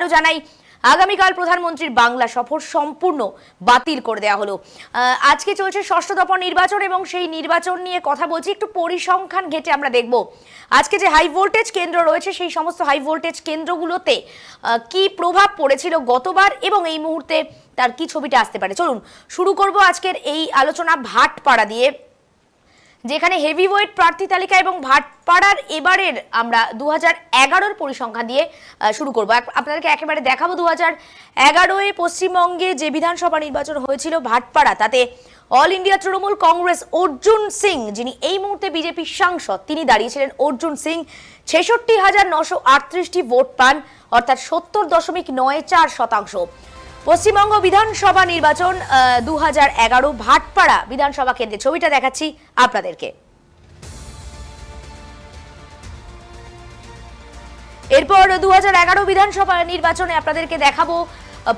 আবারও জানাই আগামীকাল প্রধানমন্ত্রীর বাংলা সফর সম্পূর্ণ বাতিল করে দেওয়া হলো। আজকে চলছে ষষ্ঠ দফা নির্বাচন এবং সেই নির্বাচন নিয়ে কথা বলছি। একটু পরিসংখ্যান ঘেটে আমরা দেখব আজকে যে হাই ভোল্টেজ কেন্দ্র রয়েছে সেই সমস্ত হাই ভোল্টেজ কেন্দ্রগুলোতে কি প্রভাব পড়েছিল গতবার এবং এই মুহূর্তে তার কি ছবিটা আসতে পারে। চলুন শুরু করব আজকের এই আলোচনা ভাটপাড়া দিয়ে, যেখানে হেভিওয়েট প্রার্থী তালিকা এবং ভাটপাড়ার এবারের আমরা 2011-র পরিসংখ্যান দিয়ে শুরু করব। আপনাদেরকে একেবারে দেখাবো 2011-এ পশ্চিমবঙ্গে যে বিধানসভা নির্বাচন হয়েছিল ভাটপাড়া, তাতে অল ইন্ডিয়া তৃণমূল কংগ্রেস অর্জুন সিং, যিনি এই মুহূর্তে বিজেপির সাংসদ, তিনি দাঁড়িয়েছিলেন অর্জুন সিং 66,938টি ভোট পান, অর্থাৎ 70.94%। পশ্চিমবঙ্গ বিধানসভা নির্বাচন 2011 ভাটপাড়া বিধানসভা কেন্দ্রে ছবিটা দেখাচ্ছি আপনাদেরকে। এরপর 2011 বিধানসভা নির্বাচনে আপনাদেরকে দেখাবো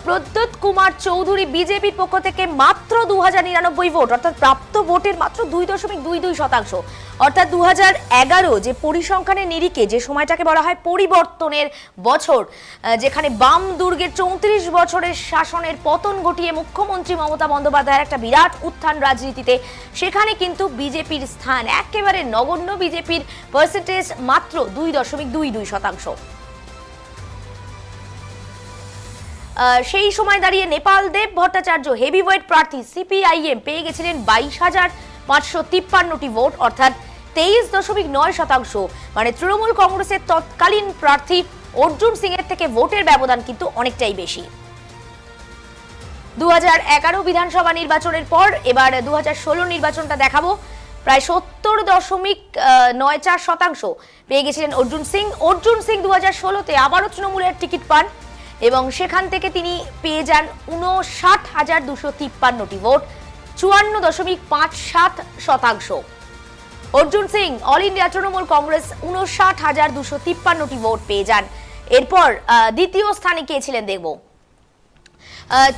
প্রদ্যোৎ কুমার চৌধুরী বিজেপির পক্ষ থেকে মাত্র 2099 ভোট, অর্থাৎ প্রাপ্ত ভোটের মাত্র 2.22%। অর্থাৎ 2011 যে পরিসংখ্যানের নিরিখে, যে সময়টাকে বলা হয় পরিবর্তনের বছর, যেখানে বাম দুর্গের 34 বছরের শাসনের পতন ঘটিয়ে মুখ্যমন্ত্রী মমতা বন্দ্যোপাধ্যায়ের একটা বিরাট উত্থান রাজনীতিতে, সেখানে কিন্তু বিজেপির স্থান একেবারে নগণ্য, বিজেপির পার্সেন্টেজ মাত্র 2.22%। সেই সময় দাঁড়িয়ে নেপাল দেব ভট্টাচার্য হেভিওয়েট প্রার্থী সিপিআইএম পেয়ে গেছিলেন 22,553টি ভোট, অর্থাৎ 23.9%। মানে তৃণমূল কংগ্রেসের তৎকালীন প্রার্থী অর্জুন সিং এর থেকে ভোটের ব্যবধান কিন্তু অনেকটাই বেশি। 2011 বিধানসভা নির্বাচনের পর এবার 2016 নির্বাচনটা দেখাবো। প্রায় 70.94% পেয়ে গেছিলেন অর্জুন সিং। অর্জুন সিং 2016-তে আবারও তৃণমূলের টিকিট পান এবং সেখান থেকে তিনি পেয়ে যান 59,253টি ভোট, 54.57%। অর্জুন সিং অল ইন্ডিয়া তৃণমূল কংগ্রেস 59,253টি ভোট পেয়ে যান। এরপর দ্বিতীয় স্থানে কে ছিলেন দেখব।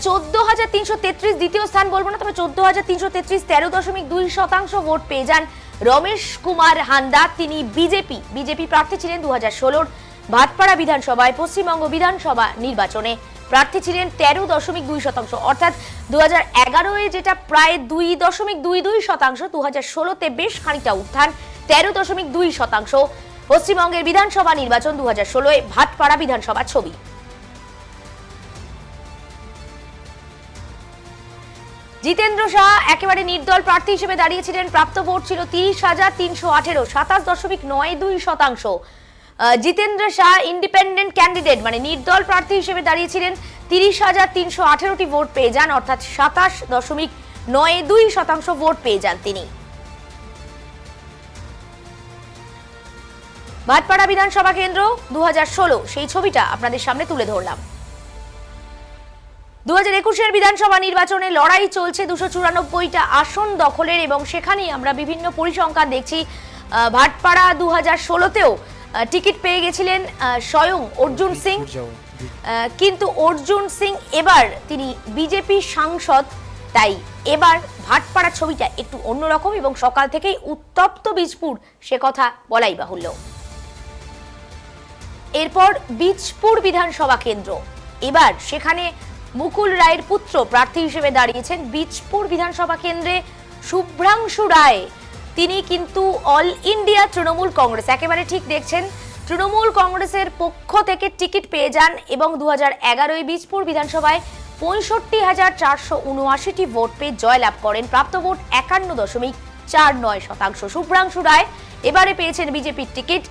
14,333, দ্বিতীয় স্থান বলবো না, তবে 14,333, 13.2% ভোট পেয়ে যান রমেশ কুমার হান্দা। তিনি বিজেপি প্রার্থী ছিলেন 2016-র ভাটপাড়া বিধানসভায়। পশ্চিমবঙ্গ বিধানসভা নির্বাচনে প্রার্থী ছিলেন 13.2%, অর্থাৎ 2011-এ যেটা প্রায় 2.22%, 2016-তে বেশ খানিকটা উত্থান, 13.2%। পশ্চিমবঙ্গের বিধানসভা নির্বাচন 2016-এ ভাটপাড়া বিধানসভা ছবি। জিতেন্দ্র শাহ একেবারে নির্দল প্রার্থী হিসেবে দাঁড়িয়েছিলেন, প্রাপ্ত ভোট ছিল 30,318, 27.92%। জিতেন্দ্র শাহ ইন্ডিপেন্ডেন্ট ক্যান্ডিডেট মানে নির্দল প্রার্থী হিসেবে দাঁড়িয়েছিলেন, 30,318টি ভোট পেয়ে যান, অর্থাৎ 27.92% ভোট পেয়ে যান তিনি। ভাটপাড়া বিধানসভা কেন্দ্র 2016 সেই ছবিটা আপনাদের সামনে তুলে ধরলাম। 2021-এর বিধানসভা নির্বাচনে লড়াই চলছে 294টা আসন দখলের এবং সেখানেই আমরা বিভিন্ন পরিসংখ্যান দেখছি। ভাটপাড়া 2016-তেও টিকিট পেয়ে গেছিলেন স্বয়ং অর্জুন সিং, কিন্তু অর্জুন সিং এবার তিনি বিজেপি সাংসদ, তাই এবার ভাটপাড়া ছবিটা একটু অন্যরকম এবং সকাল থেকেই উত্তপ্ত বীজপুর, সে কথা বলাই বাহুল্য। এরপর বীজপুর বিধানসভা কেন্দ্র, এবার সেখানে মুকুল রায়ের পুত্র প্রার্থী হিসেবে দাঁড়িয়েছেন। বীজপুর বিধানসভা কেন্দ্রে শুভ্রাংশু রায়, তিনি কিন্তু অল ইন্ডিয়া তৃণমূল কংগ্রেস, একেবারে ঠিক দেখছেন, তৃণমূল কংগ্রেসের পক্ষ থেকে টিকিট পেয়ে যান এবং 2011 বীজপুর বিধানসভায় 65,479টি ভোট পেয়ে জয়লাভ করেন। প্রাপ্ত ভোট 51.49%। শুভ্রাংশু রায় এবারে পেয়েছেন বিজেপির টিকিট।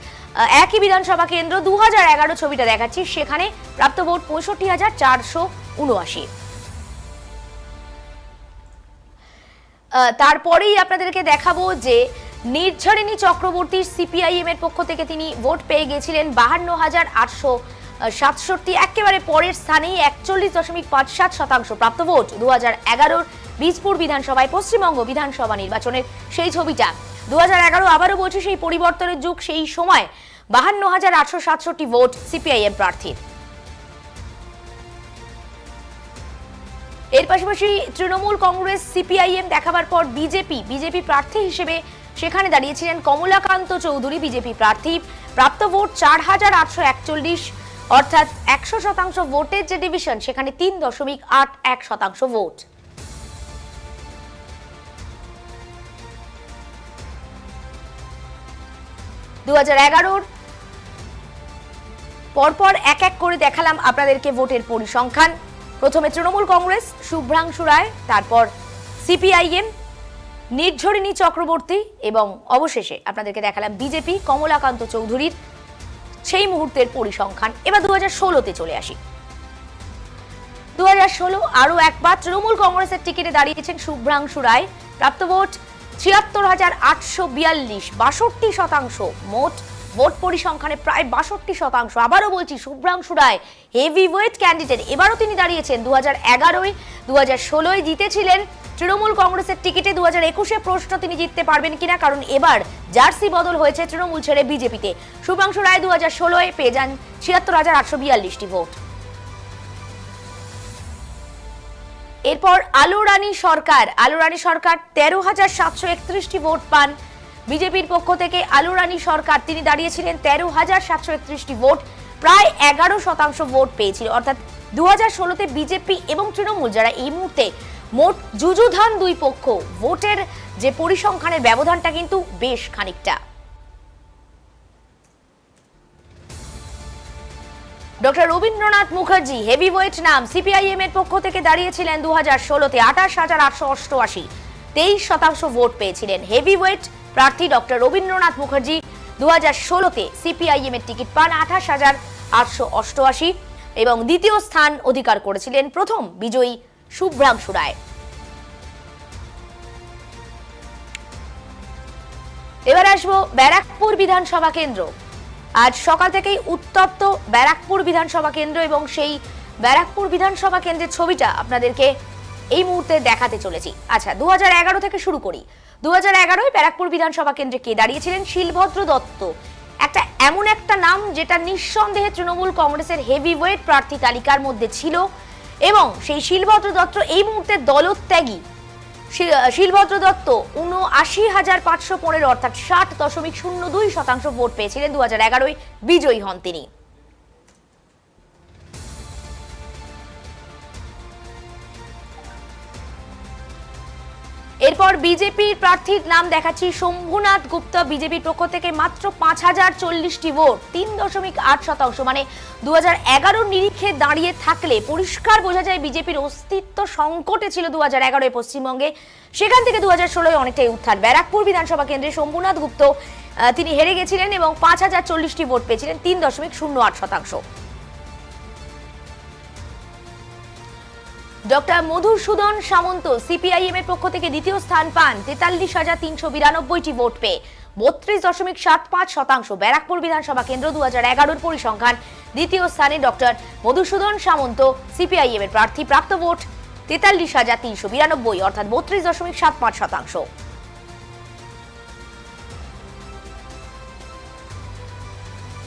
একই বিধানসভা কেন্দ্র 2011 ছবিটা দেখাচ্ছি, সেখানে প্রাপ্ত ভোট 65,479। তারপরেই আপনাদেরকে দেখাবো যে নির্ঝরিণী চক্রবর্তী সিপিআইএম এর পক্ষ থেকে তিনি ভোট পেয়ে গেছিলেন 52,867, একেবারে পরের স্থানেই 41.57% প্রাপ্ত ভোট। 2011 বীজপুর বিধানসভায় পশ্চিমবঙ্গ বিধানসভা নির্বাচনের সেই ছবিটা। 2011 আবারও বলছি, সেই পরিবর্তনের যুগ, সেই সময় 52,867 ভোট সিপিআইএম প্রার্থীর। এর পাশাপাশি তৃণমূল কংগ্রেস সিপিআইএম দেখাবার পর বিজেপি প্রার্থী হিসেবে সেখানে দাঁড়িয়েছিলেন কমলাকান্ত চৌধুরী, বিজেপি প্রার্থী। প্রাপ্ত ভোট 4,841, অর্থাৎ 100% ভোটের যে ডিভিশন সেখানে 3.81% ভোট। দু 2011 পরপর এক এক করে দেখালাম আপনাদেরকে ভোটের পরিসংখ্যান। প্রথমে তৃণমূল কংগ্রেস শুভ্রাংশু রায়, তারপর সিপিআইএম নির্ঝরিণী চক্রবর্তী এবং অবশেষে আপনাদেরকে দেখালাম বিজেপি কমলাকান্ত চৌধুরীর সেই মুহূর্তের পরিসংখ্যান। এবার 2016-তে চলে আসি। 2016 আরো একবার তৃণমূল কংগ্রেসের টিকিটে দাঁড়িয়েছেন শুভ্রাংশু রায়। প্রাপ্ত ভোট ৭৬,৮৪২, ৬২%। মোট ভোট পরিসংখ্যানে প্রায় ৬২%। আবারও বলছি, শুভ্রাংশু রায় হেভি ওয়েট ক্যান্ডিডেট। এবারও তিনি দাঁড়িয়েছেন। 2011-য় 2016-য় জিতেছিলেন তৃণমূল কংগ্রেসের টিকিটে। 2021-এ প্রশ্ন তিনি জিততে পারবেন কিনা, কারণ এবার জার্সি বদল হয়েছে তৃণমূল ছেড়ে বিজেপিতে। শুভ্রাংশু রায় 2016-য় পেয়ে যান ৭৬,৮৪২টি ভোট। এরপর আলো রানী সরকার ১৩,৭৩১টি ভোট পান বিজেপির পক্ষ থেকে। আলো রানী সরকার তিনি দাঁড়িয়েছিলেন ১৩,৭৩১টি ভোট, প্রায় ১১% ভোট পেয়েছিল। অর্থাৎ 2016-তে বিজেপি এবং তৃণমূল যারা এই মুহূর্তে মোট যুযুধান দুই পক্ষ, ভোটের যে পরিসংখ্যানের ব্যবধানটা কিন্তু বেশ খানিকটা। ডক্টর রবীন্দ্রনাথ মুখার্জি হেভিওয়েট নাম, সিপিআইএম এর পক্ষ থেকে দাঁড়িয়েছিলেন 2016-তে ২৮,৮৮৮, 23% ভোট পেয়েছিলেন। হেভিওয়েট প্রার্থী ডক্টর রবীন্দ্রনাথ মুখার্জি 2016-তে সিপিআইএম এর টিকিট পান ২৮,৮৮৮ এবং দ্বিতীয় স্থান অধিকার করেছিলেন প্রথম বিজয়ী শুভ্রাংশু রায়। এবার আসবো ব্যারাকপুর বিধানসভা কেন্দ্র। আজ সকাল থেকেই উত্তপ্ত ব্যারাকপুর বিধানসভা কেন্দ্র এবং সেই ব্যারাকপুর বিধানসভা কেন্দ্রের ছবিটা আপনাদেরকে এই মুহূর্তে দেখাতে চলেছি। আচ্ছা, 2011 থেকে শুরু করি। 2011-য় ব্যারাকপুর বিধানসভা কেন্দ্রে কে দাঁড়িয়েছিলেন? শিলভদ্র দত্ত। এমন একটা নাম যেটা নিঃসন্দেহে তৃণমূল কংগ্রেসের হেভিওয়েট প্রার্থী তালিকার মধ্যে ছিল এবং সেই শিলভদ্র দত্ত এই মুহূর্তে দলত্যাগী। শিলভদ্র দত্ত ৭৯,৫১৫, অর্থাৎ 60.02% ভোট পেয়েছিলেন। 2011-য় বিজয়ী হন তিনি। এরপর বিজেপির প্রার্থীর নাম দেখাচ্ছি, শম্ভুনাথ গুপ্ত। বিজেপির পক্ষ থেকে মাত্র ৫,০৪০টি ভোট, ৩.৮%। মানে 2011-র নিরিখে দাঁড়িয়ে থাকলে পরিষ্কার বোঝা যায় বিজেপির অস্তিত্ব সংকটে ছিল 2011-এ পশ্চিমবঙ্গে। সেখান থেকে 2016-য় অনেকটাই উত্থান। ব্যারাকপুর বিধানসভা কেন্দ্রে শম্ভুনাথ গুপ্ত তিনি হেরে গেছিলেন এবং ৫,০৪০টি ভোট পেয়েছিলেন, ৩.08%। ডক্টর মধুসূদন সামন্ত সিপিআইএম এর পক্ষ থেকে দ্বিতীয় স্থান পান ৪৩,৩৯২টি ভোট পেয়ে, ৩২.৭৫%। ব্যারাকপুর বিধানসভা কেন্দ্র 2011-র পরিসংখ্যান। দ্বিতীয় স্থানে ডক্টর মধুসূদন সামন্ত সিপিআইএম এর প্রার্থী, প্রাপ্ত ভোট ৪৩,৩৯২, অর্থাৎ ৩২.৭৫%।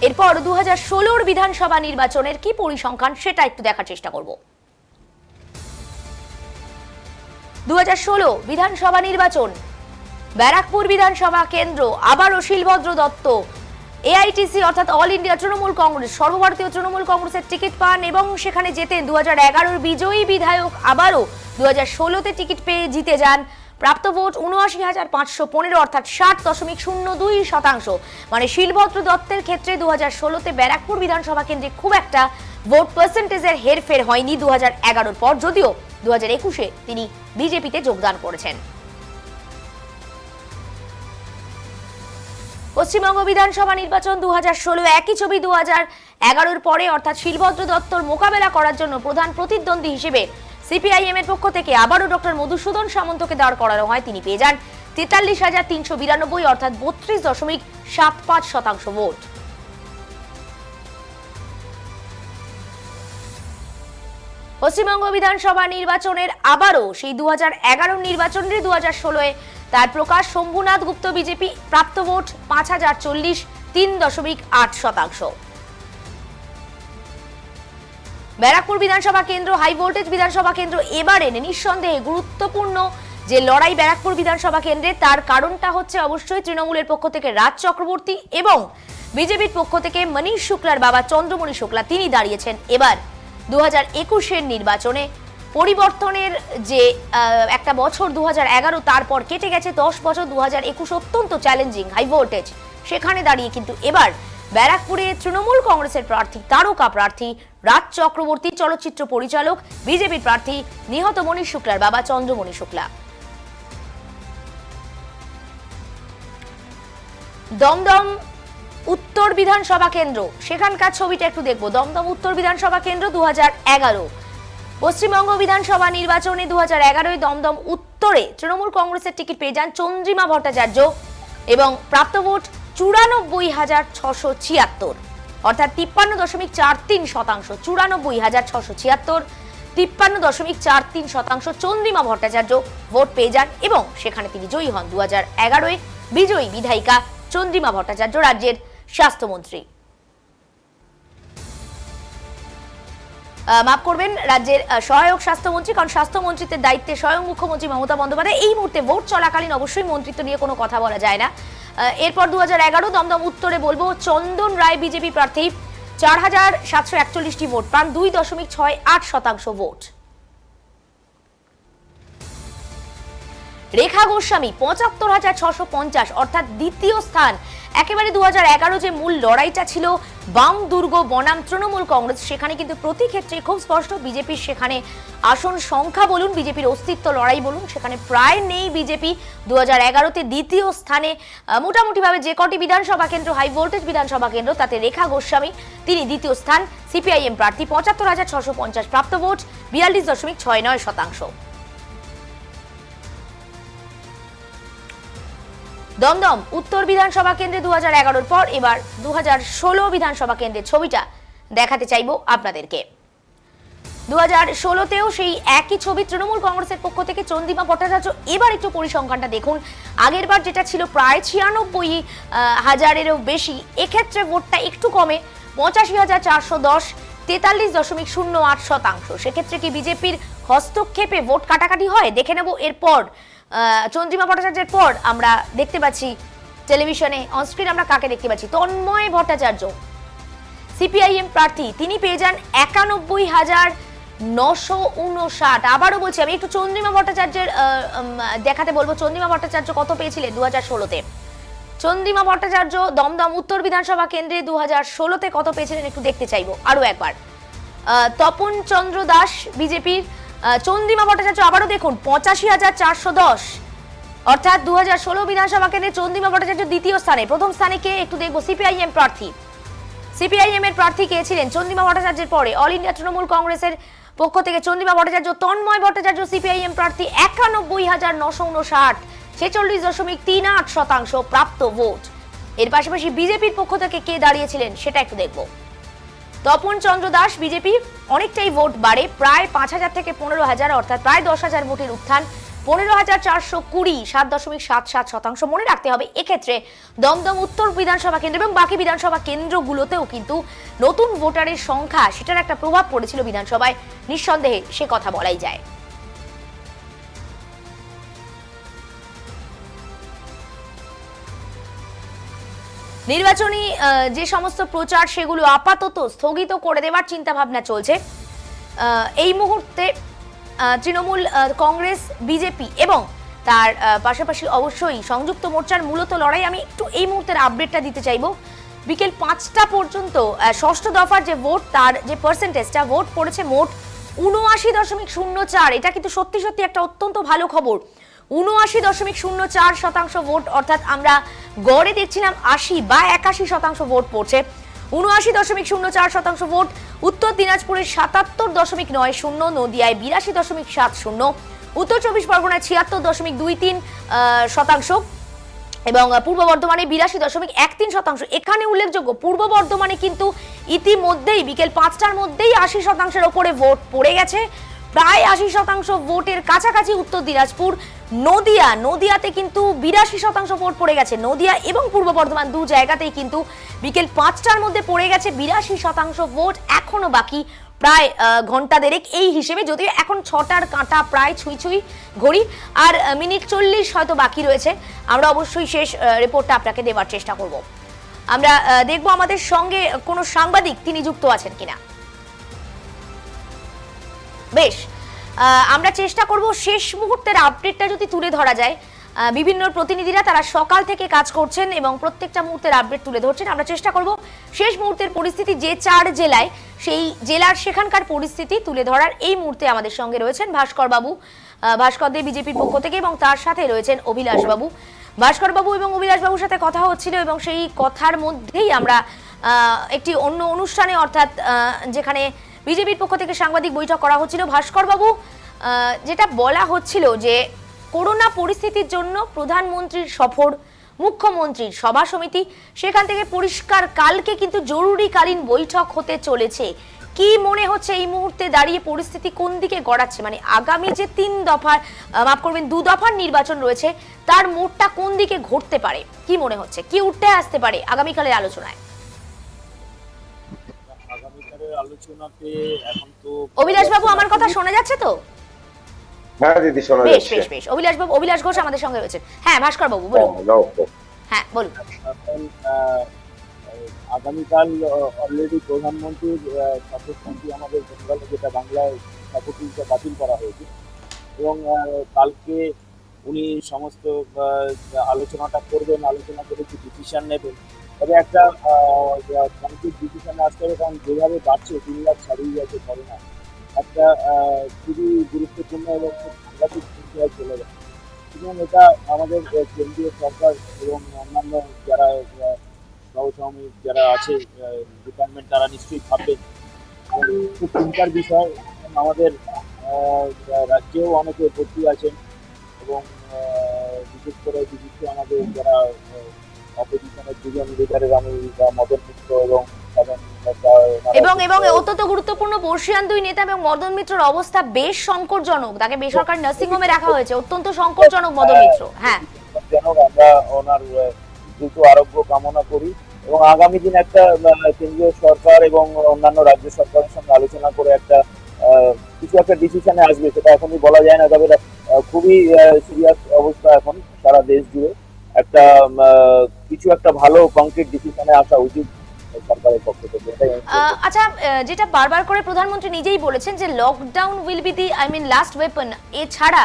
এরপর 2016-র বিধানসভা নির্বাচনের কি পরিসংখ্যান সেটা একটু দেখার চেষ্টা করব। 2016 বিধানসভা নির্বাচন, ব্যারাকপুর বিধানসভা কেন্দ্র, আবারও শিলভদ্র দত্ত এআইটিসি অর্থাৎ অল ইন্ডিয়া তৃণমূল কংগ্রেস, সর্বভারতীয় তৃণমূল কংগ্রেসের টিকিট পান এবং সেখানে জেতেন। 2011-র বিজয়ী বিধায়ক আবারও 2016-তে টিকিট পেয়ে জিতে যান। প্রাপ্ত ভোট ৭৯,৫১৫, অর্থাৎ 60.02%। মানে শিলভদ্র দত্তের ক্ষেত্রে 2016-তে ব্যারাকপুর বিধানসভা কেন্দ্রে খুব একটা ভোট পার্সেন্টেজের হেরফের হয়নি 2011-র পর, যদিও 2021-এ তিনি বিজেপিতে যোগদান করেছেন। পশ্চিমবঙ্গ বিধানসভা নির্বাচন 2016, একই ছবি 2011-র পরে, অর্থাৎ শিলভদ্র দত্তর মোকাবেলা করার জন্য প্রধান প্রতিদ্বন্দ্বী হিসেবে সিপিআইএম এর পক্ষ থেকে আবারও ডক্টর মধুসূদন সামন্তকে দাঁড় করানো হয়। তিনি পেয়ে যান ৪৩,৩৯২, অর্থাৎ ৩২.৭৫% ভোট। পশ্চিমবঙ্গ বিধানসভা নির্বাচনের আবারও সেই 2011 নির্বাচনের 2016-এ তার প্রকাশ। শম্ভুনাথ গুপ্ত বিজেপি, প্রাপ্ত ভোট ৫,০৪০, ৩.৮%। ব্যারাকপুর বিধানসভা কেন্দ্র হাই ভোল্টেজ বিধানসভা কেন্দ্র। এবারে নিঃসন্দেহে গুরুত্বপূর্ণ যে লড়াই ব্যারাকপুর বিধানসভা কেন্দ্রে, তার কারণটা হচ্ছে অবশ্যই তৃণমূলের পক্ষ থেকে রাজ চক্রবর্তী এবং বিজেপির পক্ষ থেকে মনীষ শুক্লার বাবা চন্দ্রমণি শুক্লা তিনি দাঁড়িয়েছেন এবার 2021-এর নির্বাচনে। পরিবর্তনের যে একটা বছর 2011, তারপর কেটে গেছে 10 বছর, 2021 অত্যন্ত চ্যালেঞ্জিং, হাই ভোল্টেজ। সেখানে দাঁড়িয়ে কিন্তু এবার ব্যারাকপুরে তৃণমূল কংগ্রেসের প্রার্থী, তারকা প্রার্থী রাজ চক্রবর্তী, চলচ্চিত্র পরিচালক, বিজেপির প্রার্থী নিহত মনীষ শুক্লার বাবা চন্দ্রমণি শুক্লা। দমদম উত্তর বিধানসভা কেন্দ্র, সেখানকার ছবিটা একটু দেখবো। দমদম উত্তর বিধানসভা কেন্দ্র 2011 পশ্চিমবঙ্গ বিধানসভা নির্বাচনে 2011 দমদম উত্তরে তৃণমূল কংগ্রেসের টিকিট পেয়ে যান চন্দ্রিমা ভট্টাচার্য এবং প্রাপ্ত ভোট 94,676, অর্থাৎ 53.43%। 94,676, 53.43% চন্দ্রিমা ভট্টাচার্য ভোট পেয়ে যান এবং সেখানে তিনি জয়ী হন। 2011 বিজয়ী বিধায়িকা চন্দ্রিমা ভট্টাচার্য রাজ্যের স্বাস্থ্যমন্ত্রী, মাফ করবেন, রাজ্যের সহায়ক স্বাস্থ্যমন্ত্রী, কারণ স্বাস্থ্যমন্ত্রীত্বের দায়িত্বে স্বয়ং মুখ্যমন্ত্রী মমতা বন্দ্যোপাধ্যায়। এই মুহূর্তে ভোট চলাকালীন অবশ্যই মন্ত্রিত্ব নিয়ে কোনো কথা বলা যায় না। এরপর 2011 দমদম উত্তরে বলবো চন্দন রায় বিজেপি প্রার্থী 4,741টি ভোট পান, 2.68% ভোট। রেখা গোস্বামী 75,650, অর্থাৎ দ্বিতীয় স্থান। একেবারে 2011 যে মূল লড়াইটা ছিল বাম দুর্গ বনাম তৃণমূল কংগ্রেস, সেখানে কিন্তু প্রতি ক্ষেত্রে খুব স্পষ্ট বিজেপির সেখানে আসন সংখ্যা বলুন, বিজেপির অস্তিত্ব লড়াই বলুন, সেখানে প্রায় নেই বিজেপি। 2011-তে দ্বিতীয় স্থানে মোটামুটিভাবে যে কটি বিধানসভা কেন্দ্র হাই ভোল্টেজ বিধানসভা কেন্দ্র তাতে রেখা গোস্বামী তিনি দ্বিতীয় স্থান। সিপিআইএম প্রার্থী 75,650, প্রাপ্ত ভোট 42.69%। দমদম উত্তর বিধানসভা কেন্দ্রে 2011-র পর এবার 2016 বিধানসভা কেন্দ্রের ছবিটা দেখাতে চাইব আপনাদেরকে। 2016-তেও সেই একই ছবি, তৃণমূল কংগ্রেসের পক্ষ থেকে চন্দ্রিমা ভট্টাচার্য। এবার একটু পরিসংখ্যানটা দেখুন, আগের বার যেটা ছিল প্রায় 96,000-এরও বেশি, এক্ষেত্রে ভোটটা একটু কমে 85,410, 43.08%। সেক্ষেত্রে কি বিজেপির হস্তক্ষেপে ভোট কাটাকাটি হয়? দেখে নেব এরপর। চন্দ্রিমা ভট্টাচার্যের পর আমরা দেখতে পাচ্ছি টেলিভিশনে অনস্ক্রিন আমরা কাকে দেখতে পাচ্ছি, তন্ময় ভট্টাচার্য সিপিআইএম প্রার্থী, তিনি পেয়ে যান 91,959। আবারও বলছি, আমি একটু চন্দ্রিমা ভট্টাচার্যের দেখাতে বলবো চন্দ্রিমা ভট্টাচার্য কত পেয়েছিলেন 2016-তে। চন্দ্রিমা ভট্টাচার্য দমদম উত্তর বিধানসভা কেন্দ্রে 2016-তে কত পেয়েছিলেন একটু দেখতে চাইবো আরো একবার। তপন চন্দ্র দাস বিজেপির, চন্দ্রিমা ভট্টাচার্য আবারও দেখুন 85,410, অর্থাৎ 2016 বিধানসভা কেন্দ্রে চন্দ্রিমা ভট্টাচার্য দ্বিতীয় স্থানে। প্রথম স্থানে কে একটু দেখবো, সিপিআইএম প্রার্থী। সিপিআইএম এর প্রার্থী কে ছিলেন চন্দ্রিমা ভট্টাচার্যের পরে? অল ইন্ডিয়া তৃণমূল কংগ্রেসের পক্ষ থেকে চন্দ্রিমা ভট্টাচার্য, তন্ময় ভট্টাচার্য সিপিআইএম প্রার্থী 91,959, 46.38% প্রাপ্ত ভোট। এর পাশাপাশি বিজেপির পক্ষ থেকে কে দাঁড়িয়েছিলেন সেটা একটু দেখবো। তপন চন্দ্র দাস বিজেপি, অনেকটাই ভোট বাড়ে, প্রায় 5,000 থেকে 15,000, অর্থাৎ প্রায় 10,000 ভোটের উত্থান, 15,420, 7.77%। মনে রাখতে হবে এক্ষেত্রে দমদম উত্তর বিধানসভা কেন্দ্র এবং বাকি বিধানসভা কেন্দ্রগুলোতেও কিন্তু নতুন ভোটারের সংখ্যা, সেটার একটা প্রভাব পড়েছিল বিধানসভায়, নিঃসন্দেহে সে কথা বলাই যায়। নির্বাচনী যে সমস্ত প্রচার সেগুলো আপাতত স্থগিত করে দেওয়ার চিন্তা ভাবনা চলছে এই মুহূর্তে। তৃণমূল কংগ্রেস, বিজেপি এবং তার পাশাপাশি অবশ্যই সংযুক্ত মোর্চার মূলত লড়াই। আমি একটু এই মুহূর্তের আপডেটটা দিতে চাইবো। বিকেল 5টা পর্যন্ত ষষ্ঠ দফার যে ভোট, তার যে পার্সেন্টেজটা ভোট পড়েছে মোট 79.04। এটা কিন্তু সত্যি সত্যি একটা অত্যন্ত ভালো খবর। 79.04% ভোট, অর্থাৎ আমরা গড়ে দেখছিলাম 80 বা 81% ভোট পড়ছে। 79.04% ভোট। উত্তর দিনাজপুরের 77.90, নদিয়ায় 82.70, উত্তর 24 পরগনায় 76.23% এবং পূর্ব বর্ধমানে 82.13%। এখানে উল্লেখযোগ্য, পূর্ব বর্ধমানে কিন্তু ইতিমধ্যেই বিকেল 5টার মধ্যেই 80%-এর ওপরে ভোট পড়ে গেছে, প্রায় 80% ভোটের কাছাকাছি উত্তর দিনাজপুর। নদিয়াতে কিন্তু 82% ভোট পড়ে গেছে। নদিয়া এবং পূর্ব বর্ধমান দু জায়গাতেই কিন্তু বিকেল 5টার মধ্যে পড়ে গেছে 82% ভোট। এখনো বাকি প্রায় ঘন্টা দেড়েক এই হিসেবে, যদিও এখন 6টার কাঁটা প্রায় ছুঁই ঘড়ি, আর মিনিট 40 হয়তো বাকি রয়েছে। আমরা অবশ্যই শেষ রিপোর্টটা আপনাকে দেওয়ার চেষ্টা করব। আমরা দেখবো আমাদের সঙ্গে কোনো সাংবাদিক তিনি যুক্ত আছেন কিনা। বেশ, আমরা চেষ্টা করব শেষ মুহূর্তের আপডেটটা যদি তুলে ধরা যায়। বিভিন্ন প্রতিনিধিরা তারা সকাল থেকে কাজ করছেন এবং প্রত্যেকটা মুহূর্তের আপডেট তুলে ধরছেন। আমরা চেষ্টা করব শেষ মুহূর্তের পরিস্থিতি, যে 4 জেলায় সেই জেলার সেখানকার পরিস্থিতি তুলে ধরার। এই মুহূর্তে আমাদের সঙ্গে রয়েছেন ভাস্কর বাবু, ভাস্কর দে বিজেপির পক্ষ থেকে, এবং তার সাথে রয়েছেন অভিলাষ বাবু। ভাস্কর বাবু এবং অভিলাষ বাবুর সাথে কথা হচ্ছিল এবং সেই কথার মধ্যেই আমরা একটি অন্য অনুষ্ঠানে, অর্থাৎ যেখানে বিজেপির পক্ষ থেকে সাংবাদিক বৈঠক করা হচ্ছিল, ভাস্কর বাবু যেটা বলা হচ্ছিল যে করোনা পরিস্থিতির জন্য প্রধানমন্ত্রীর সফর, মুখ্যমন্ত্রীর সভা সমিতি, সেখান থেকে পরিষ্কার কালকে কিন্তু জরুরিকালীন বৈঠক হতে চলেছে। কি মনে হচ্ছে এই মুহূর্তে দাঁড়িয়ে পরিস্থিতি কোন দিকে গড়াচ্ছে? মানে আগামী যে 2 দফার নির্বাচন রয়েছে তার মোড়টা কোন দিকে ঘুরতে পারে, কি মনে হচ্ছে, কি উঠতে আসতে পারে আগামীকালের আলোচনায়? অভিলাষ বাবু, আমার কথা শোনা যাচ্ছে তো? হ্যাঁ দিদি, শোনা যাচ্ছে। বেশ বেশ, অভিলাষ বাবু, অভিলাষ ঘোষ আমাদের সঙ্গে রয়েছেন। হ্যাঁ ভাস্কর বাবু বলুন। হ্যাঁ বলুন। আগামীকাল অলরেডি প্রধানমন্ত্রীর সফরসূচি আমাদের বেঙ্গলে, যেটা বাংলায় সফরসূচিটা বাতিল করা হয়েছে, এবং কালকে উনি সমস্ত আলোচনাটা করবেন, আলোচনা করে কি ডিসিশন নেবেন। তবে একটা কনক্রিট ডিসিশনে আসতে হবে, কারণ যেভাবে বাড়ছে 3 লাখ ছাড়িয়ে যাচ্ছে করোনা, একটা খুবই গুরুত্বপূর্ণ এবং খুব সাংঘাতিক পর্যায়ে চলে যাচ্ছে। এবং এটা আমাদের কেন্দ্রীয় সরকার এবং অন্যান্য যারা সহকর্মী যারা আছে ডিপার্টমেন্ট, তারা নিশ্চয়ই ভাববেন। খুব চিন্তার বিষয়। আমাদের রাজ্যেও অনেকে ভর্তি আছেন, এবং বিশেষ করে আমাদের যারা অপোজিশনের দুজন লিডারের, আমি মদন মিত্র এবং অত্যন্ত গুরুত্বপূর্ণ বর্ষিয়ান 2 নেতা এবং মদন মিত্রর অবস্থা বেশ সংকটজনক। তাকে বেসরকারি নার্সিং হোমে রাখা হয়েছে, অত্যন্ত সংকটজনক মদন মিত্র। হ্যাঁ, আমরা ওনার দ্রুত আরোগ্য কামনা করি, এবং আগামী দিন একটা কেন্দ্রীয় সরকার এবং অন্যান্য রাজ্য সরকারের সঙ্গে আলোচনা করে একটা কিছু একটা ডিসিশনে আসবে। সেটা এখনই বলা যায় না, তবে খুবই সিরিয়াস অবস্থা এখন সারা দেশ জুড়ে। একটা কিছু একটা ভালো কংক্রিট ডিসিশনে আসা উচিত সরকারের পক্ষ থেকে। আচ্ছা, যেটা বারবার করে প্রধানমন্ত্রী নিজেই বলেছেন যে lockdown will be the last weapon. এছাড়া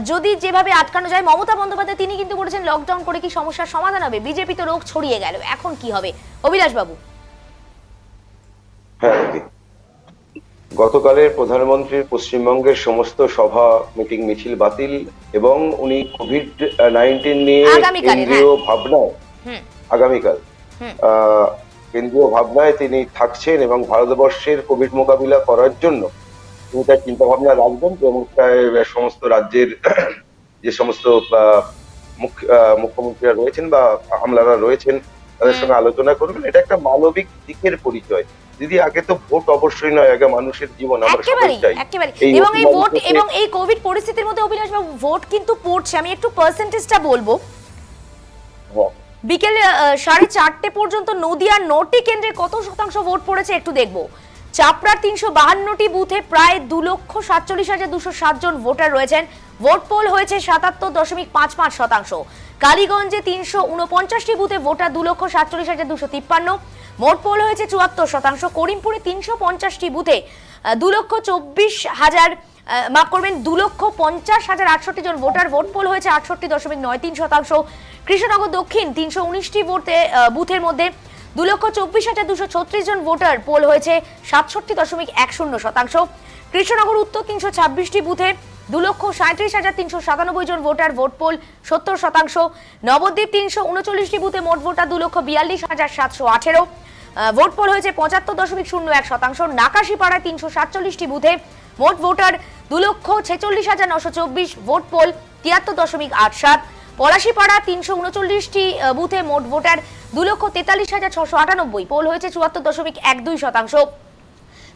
যদি যেভাবে আটকানো যায়, মমতা বন্দ্যোপাধ্যায় তিনি কিন্তু বলেছেন লকডাউন করে কি সমস্যার সমাধান হবে? বিজেপি তো রোগ ছড়িয়ে গেল, এখন কি হবে? অভিলাষ বাবু। হ্যাঁ দিদি, গতকালের প্রধানমন্ত্রীর পশ্চিমবঙ্গের সমস্ত সভা, মিটিং, মিছিল বাতিল, এবং উনি কোভিড-19 নিয়ে কেন্দ্রীয় ভাবনায় আগামীকাল কেন্দ্রীয় ভাবনায় তিনি থাকছেন, এবং ভারতবর্ষের কোভিড মোকাবিলা করার জন্য তিনি তার চিন্তা ভাবনা রাখবেন, এবং সমস্ত রাজ্যের যে সমস্ত মুখ্যমন্ত্রীরা রয়েছেন বা আমলারা রয়েছেন তাদের সঙ্গে আলোচনা করবেন। এটা একটা মানবিক দিকের পরিচয় দিদি। আগে তো ভোট অবশ্যই নয়, আগে মানুষের জীবন আমরা সবাই চাই। এবং এই ভোট এবং এই কোভিড পরিস্থিতির মধ্যে অভিলাষ বাবু ভোট কিন্তু পড়ছে। আমি একটু পার্সেন্টেজটা বলবো। বিকেল 4:30 পর্যন্ত নদিয়ার 9টি কেন্দ্রে কত শতাংশ ভোট পড়েছে একটু দেখবো। চাপড়ার 352টি বুথে প্রায় 2,47,207 জন ভোটার রয়েছেন। ভোট পোল হয়েছে 77.55%। কালীগঞ্জে 349টি বুথে ভোটার 2,47,253। মোট পোল হয়েছে 74%। করিমপুরে 350টি বুথে 2,50,860 জন ভোটার। ভোট পোল হয়েছে 68.93%। কৃষ্ণনগর দক্ষিণ 319টি বুথের মধ্যে 2,24,236 জন ভোটার। পোল হয়েছে 67.10%। কৃষ্ণনগর উত্তর 326টি বুথে 2,37,397 জন ভোটার। Vote pole 70%। নবদ্বীপ 339টি বুথে মোট ভোটার 2,42,718। ভোট পোল হয়েছে 75.01%। নাকাশিপাড়ায় 347টি বুথে মোট ভোটার 2,46,924। Vote pole 73.87। পলাশিপাড়া 339টি বুথে মোট ভোটার 2,43,698। পোল হয়েছে 74.12%।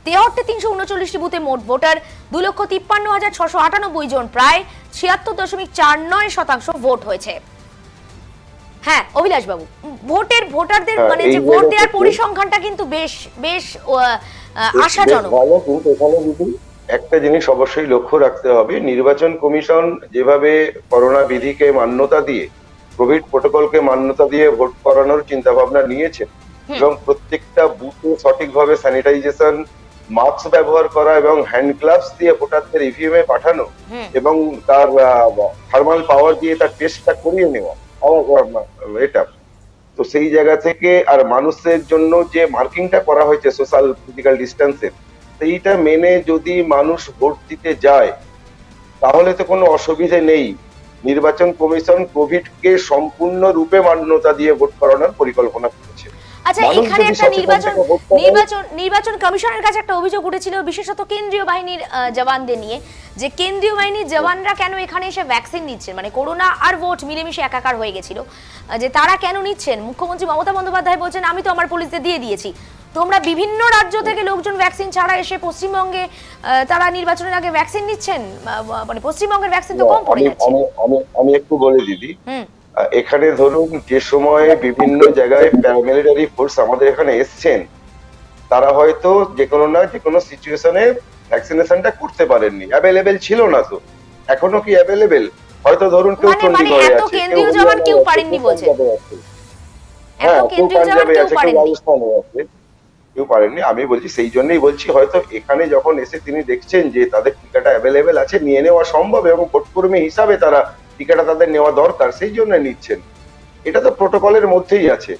তেহট্টে 339টি বুথে মোট ভোটার 2,53,698 জন, প্রায় 76.49% ভোট হয়েছে। হ্যাঁ অভিলাষ বাবু, ভোটারদের মানে যে ভোট দেওয়ার পরিসংখ্যানটা কিন্তু বেশ বেশ আশাজনক। একটা জিনিস অবশ্যই লক্ষ্য রাখতে হবে, নির্বাচন কমিশন যেভাবে করোনা বিধিকে মান্যতা দিয়ে কোভিড প্রোটোকলকে মান্যতা দিয়ে ভোট করানোর চিন্তা ভাবনা নিয়েছেন এবং প্রত্যেকটা বুথে সঠিকভাবে স্যানিটাইজেশন, মাস্ক ব্যবহার করা এবং হ্যান্ড গ্লাভস দিয়ে ভোটারদের ইভিএম এ পাঠানো এবং তার থার্মাল পাওয়ার দিয়ে তার টেস্টটা করিয়ে নেওয়া, এটা তো সেই জায়গা থেকে আর মানুষের জন্য যে মার্কিংটা করা হয়েছে সোশ্যাল ফিজিক্যাল ডিস্টেন্সের, সেইটা মেনে যদি মানুষ ভোট দিতে যায় তাহলে তো কোনো অসুবিধে নেই। নির্বাচন কমিশন কোভিডকে সম্পূর্ণ রূপে মান্যতা দিয়ে ভোট করানোর পরিকল্পনা করেছে। আচ্ছা, এখানে একটা নির্বাচন কমিশনের কাছে একটা অভিযোগ উঠেছিল বিশেষত কেন্দ্রীয় বাহিনীর জওয়ানদের নিয়ে, যে কেন্দ্রীয় বাহিনীর জওয়ানরা কেন এখানে এসে ভ্যাকসিন নিচ্ছেন, মানে করোনা আর ভোট মিলেমিশে একাকার হয়ে গেছিল, যে তারা কেন নিচ্ছেন। মুখ্যমন্ত্রী মমতা বন্দ্যোপাধ্যায় বলছেন আমি তো আমার পুলিশদের দিয়ে দিয়েছি, তোমরা বিভিন্ন রাজ্য থেকে লোকজন ভ্যাকসিন ছাড়া এসে পশ্চিমবঙ্গে তারা নির্বাচনের আগে ভ্যাকসিন নিচ্ছেন, মানে পশ্চিমবঙ্গের ভ্যাকসিন তো কম পড়ে যাচ্ছে। আমি একটু বলে দিদি, এখানে ধরুন যে সময়ে বিভিন্ন জায়গায় প্যারামিলিটারি ফোর্স আমাদের এখানে এসছেন, তারা হয়তো যে কোনো না যে কোনো সিচুয়েশনে ভ্যাকসিনেশনটা করতে পারেননি, অ্যাভেলেবেল ছিল না। তো এখনো কি অ্যাভেলেবেল? হয়তো ধরুন কেউ চণ্ডীগড়ে আছে, কেন্দ্রীয় জওয়ান কেউ পারেননি বলছে, হ্যাঁ কেউ পাঞ্জাবে আছে, কেউ রাজস্থানে আছে, কেউ পারেননি। আমি বলছি সেই জন্যই বলছি হয়তো এখানে যখন এসে তিনি দেখছেন যে তাদের টিকাটা অ্যাভেলেবেল আছে, নিয়ে নেওয়া সম্ভব এবং ভোটকর্মী হিসাবে তারা টিকাটা তাদের নেওয়া দরকার, সেই জন্য নিচ্ছেন। এটা তো প্রোটোকলের মধ্যেই আছে।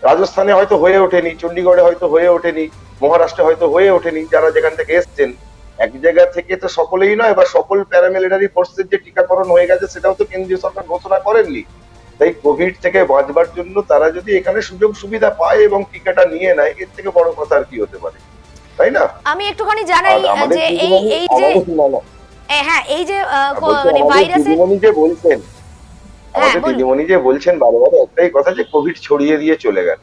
রাজস্থানে হয়তো হয়ে ওঠেনি, চণ্ডীগড়ে হয়তো হয়ে ওঠেনি, মহারাষ্ট্রে হয়তো হয়ে ওঠেনি, যারা যেখান থেকে এসছেন। এক জায়গা থেকে তো সকলেই নয়, বা সকল প্যারামিলিটারি ফোর্সের যে টিকাকরণ হয়ে গেছে সেটাও তো কেন্দ্রীয় সরকার ঘোষণা করেননি। তাই কোভিড থেকে বাঁচবার জন্য তারা যদি এখানে সুযোগ সুবিধা পায় এবং টিকাটা নিয়ে নেয়, এর থেকে বড় কথা আর কি হতে পারে, তাই না? আমি একটুখানি জানাই যে এই যে হ্যাঁ এই যে মানে ভাইরাসের যে বলছেন, আমাদের দিদিমণি যে বলছেন বারবার একটাই কথা যে কোভিড ছড়িয়ে দিয়ে চলে গেল।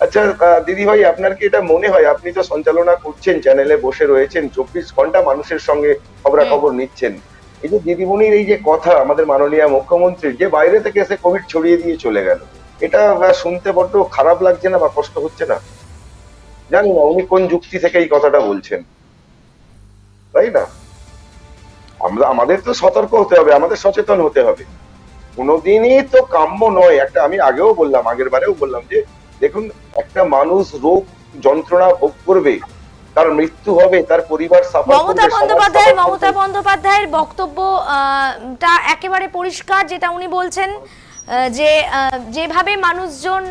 আচ্ছা দিদি ভাই, আপনার কি এটা মনে হয়, আপনি তো সঞ্চালনা করছেন, চ্যানেলে বসে রয়েছেন, 24 ঘন্টা মানুষের সঙ্গে খবরাখবর নিচ্ছেন, এই যে দিদিমণির এই যে কথা আমাদের মাননীয় মুখ্যমন্ত্রীর, যে বাইরে থেকে এসে কোভিড ছড়িয়ে দিয়ে চলে গেল, এটা শুনতে বড্ড খারাপ লাগছে না বা কষ্ট হচ্ছে না? জানি না উনি কোন যুক্তি থেকে এই কথাটা বলছেন, তাই না? আমাদের তো সতর্ক হতে হবে, আমাদের সচেতন হতে হবে। কোনোদিনই তো কাম্য নয় একটা, আমি আগেও বললাম, আগের বারেও বললাম যে দেখুন একটা মানুষ রোগ যন্ত্রণা ভোগ করবে, তার মৃত্যু হবে, তার পরিবার সাফার করবে। মমতা বন্দ্যোপাধ্যায়ের বক্তব্যটা একেবারে পরিষ্কার, যেটা উনি বলছেন যে যেভাবে মানুষজন